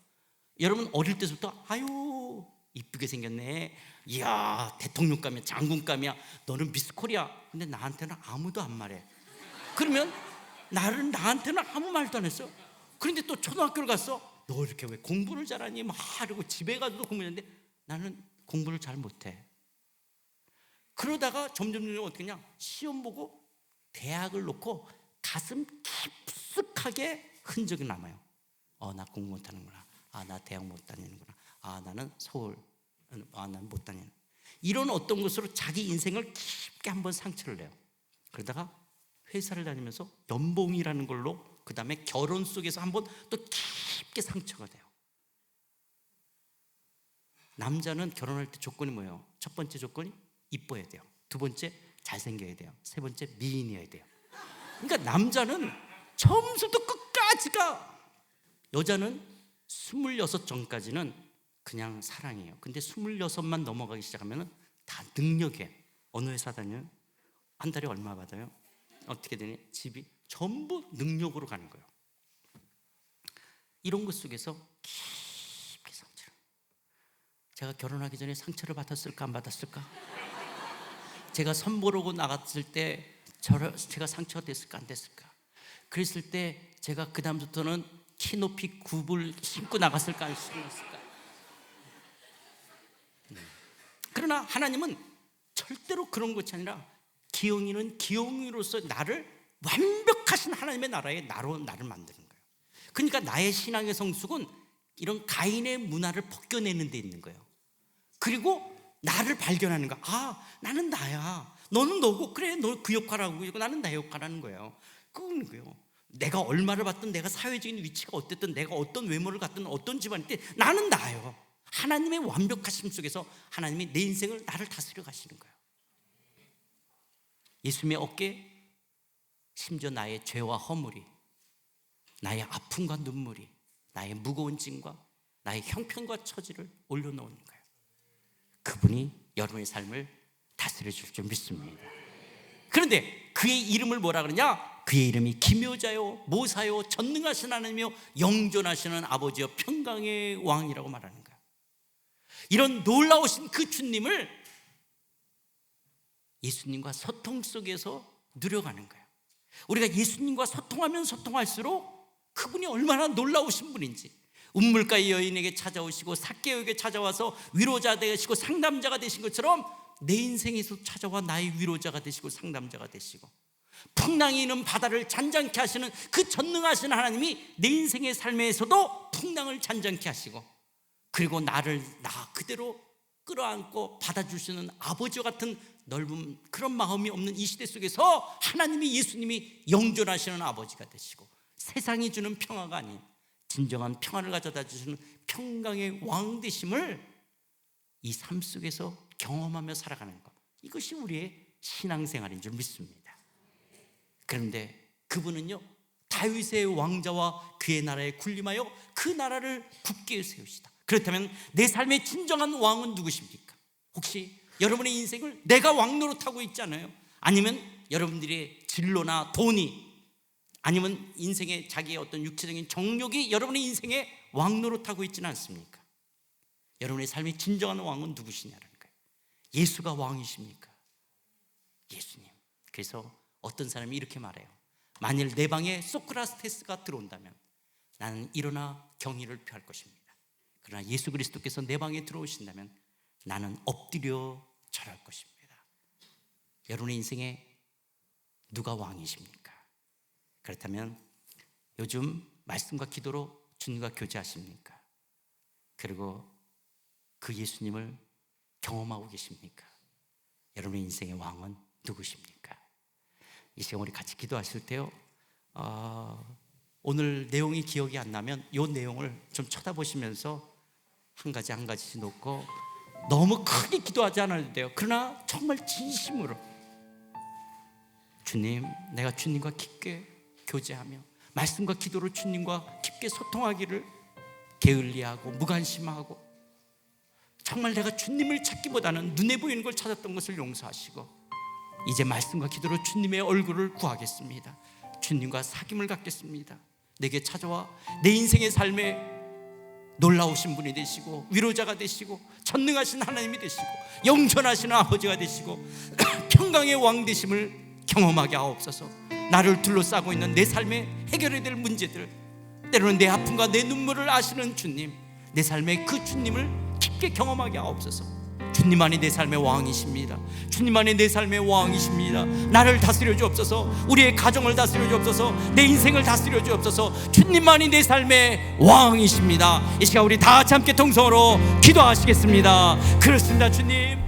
여러분 어릴 때부터 아유 이쁘게 생겼네. 이야 대통령감이야, 장군감이야. 너는 미스 코리아. 근데 나한테는 아무도 안 말해. 그러면 나한테는 아무 말도 안 했어. 그런데 또 초등학교를 갔어. 너 이렇게 왜 공부를 잘하니? 막 하려고 집에 가서도 공부했는데 나는 공부를 잘 못해. 그러다가 점점 어떻게 하냐? 시험 보고 대학을 놓고 가슴 깊숙하게 흔적이 남아요. 나 공부 못하는구나. 나 대학 못 다니는구나. 나는 서울. 나는 못 다니는. 이런 어떤 것으로 자기 인생을 깊게 한번 상처를 내요. 그러다가 회사를 다니면서 연봉이라는 걸로, 그 다음에 결혼 속에서 한번 또 깊게 상처가 돼요. 남자는 결혼할 때 조건이 뭐예요? 첫 번째 조건이 이뻐야 돼요. 두 번째 잘생겨야 돼요. 세 번째 미인이어야 돼요. 그러니까 남자는 처음부터 끝까지가, 여자는 26 전까지는 그냥 사랑이에요. 근데 26만 넘어가기 시작하면 다 능력이에요. 어느 회사 다녀요? 한 달에 얼마 받아요? 어떻게 되니? 집이 전부 능력으로 가는 거예요. 이런 것 속에서 깊게 상처를. 제가 결혼하기 전에 상처를 받았을까 안 받았을까? 제가 선보러고 나갔을 때 제가 상처가 됐을까 안 됐을까? 그랬을 때 제가 그 다음부터는 키 높이 굽을 신고 나갔을까 안 신었을까? 그러나 하나님은 절대로 그런 것이 아니라 기영이는 기영이로서 나를 완벽하신 하나님의 나라에 나를 만드는 거예요. 그러니까 나의 신앙의 성숙은 이런 가인의 문화를 벗겨내는 데 있는 거예요. 그리고 나를 발견하는 거. 나는 나야. 너는 너고. 그래, 너 그 역할을 하고 있고 나는 내 역할을 하는 거예요. 그건 거예요. 내가 얼마를 받든, 내가 사회적인 위치가 어땠든, 내가 어떤 외모를 갖든, 어떤 집안일 때 나는 나예요. 하나님의 완벽하심 속에서 하나님이 내 인생을, 나를 다스려 가시는 거예요. 예수님의 어깨, 심지어 나의 죄와 허물이, 나의 아픔과 눈물이, 나의 무거운 짐과 나의 형편과 처지를 올려놓는 거예요. 그분이 여러분의 삶을 다스려 줄 줄 믿습니다. 그런데 그의 이름을 뭐라 그러냐? 그의 이름이 기묘자요, 모사요, 전능하신 하나님이요, 영존하시는 아버지요, 평강의 왕이라고 말하는 거예요. 이런 놀라우신 그 주님을 예수님과 소통 속에서 누려가는 거예요. 우리가 예수님과 소통하면 소통할수록 그분이 얼마나 놀라우신 분인지, 운물가의 여인에게 찾아오시고 삭개오에게 찾아와서 위로자 되시고 상담자가 되신 것처럼 내 인생에서 찾아와 나의 위로자가 되시고 상담자가 되시고, 풍랑이 있는 바다를 잔잔케 하시는 그 전능하신 하나님이 내 인생의 삶에서도 풍랑을 잔잔케 하시고, 그리고 나를 나 그대로 끌어안고 받아주시는 아버지와 같은 넓은 그런 마음이 없는 이 시대 속에서 하나님이, 예수님이 영존하시는 아버지가 되시고, 세상이 주는 평화가 아닌 진정한 평화를 가져다 주시는 평강의 왕 되심을 이 삶 속에서 경험하며 살아가는 것, 이것이 우리의 신앙생활인 줄 믿습니다. 그런데 그분은요, 다윗의 왕자와 그의 나라에 군림하여 그 나라를 굳게 세우시다. 그렇다면 내 삶의 진정한 왕은 누구십니까? 혹시 여러분의 인생을 내가 왕 노릇하고 있지 않아요? 아니면 여러분들의 진로나 돈이, 아니면 인생의 자기의 어떤 육체적인 정욕이 여러분의 인생에 왕 노릇하고 있지는 않습니까? 여러분의 삶의 진정한 왕은 누구시냐는 거예요. 예수가 왕이십니까? 예수님. 그래서 어떤 사람이 이렇게 말해요. 만일 내 방에 소크라테스가 들어온다면 나는 일어나 경의를 표할 것입니다. 그러나 예수 그리스도께서 내 방에 들어오신다면 나는 엎드려 절할 것입니다. 여러분의 인생에 누가 왕이십니까? 그렇다면 요즘 말씀과 기도로 주님과 교제하십니까? 그리고 그 예수님을 경험하고 계십니까? 여러분의 인생의 왕은 누구십니까? 이 시간 우리 같이 기도하실 때요, 오늘 내용이 기억이 안 나면 이 내용을 좀 쳐다보시면서 한 가지 한 가지씩 놓고, 너무 크게 기도하지 않아도 돼요. 그러나 정말 진심으로, 주님, 내가 주님과 깊게 교제하며 말씀과 기도로 주님과 깊게 소통하기를 게을리하고 무관심하고, 정말 내가 주님을 찾기보다는 눈에 보이는 걸 찾았던 것을 용서하시고, 이제 말씀과 기도로 주님의 얼굴을 구하겠습니다. 주님과 사귐을 갖겠습니다. 내게 찾아와 내 인생의 삶에 놀라우신 분이 되시고, 위로자가 되시고, 전능하신 하나님이 되시고, 영존하시는 아버지가 되시고, 평강의 왕 되심을 경험하게 하옵소서. 나를 둘러싸고 있는 내 삶에 해결해야 될 문제들, 때로는 내 아픔과 내 눈물을 아시는 주님, 내 삶의 그 주님을 깊게 경험하게 하옵소서. 주님만이 내 삶의 왕이십니다. 주님만이 내 삶의 왕이십니다. 나를 다스려 주옵소서. 우리의 가정을 다스려 주옵소서. 내 인생을 다스려 주옵소서. 주님만이 내 삶의 왕이십니다. 이 시간 우리 다 같이 함께 통성으로 기도하시겠습니다. 그렇습니다. 주님,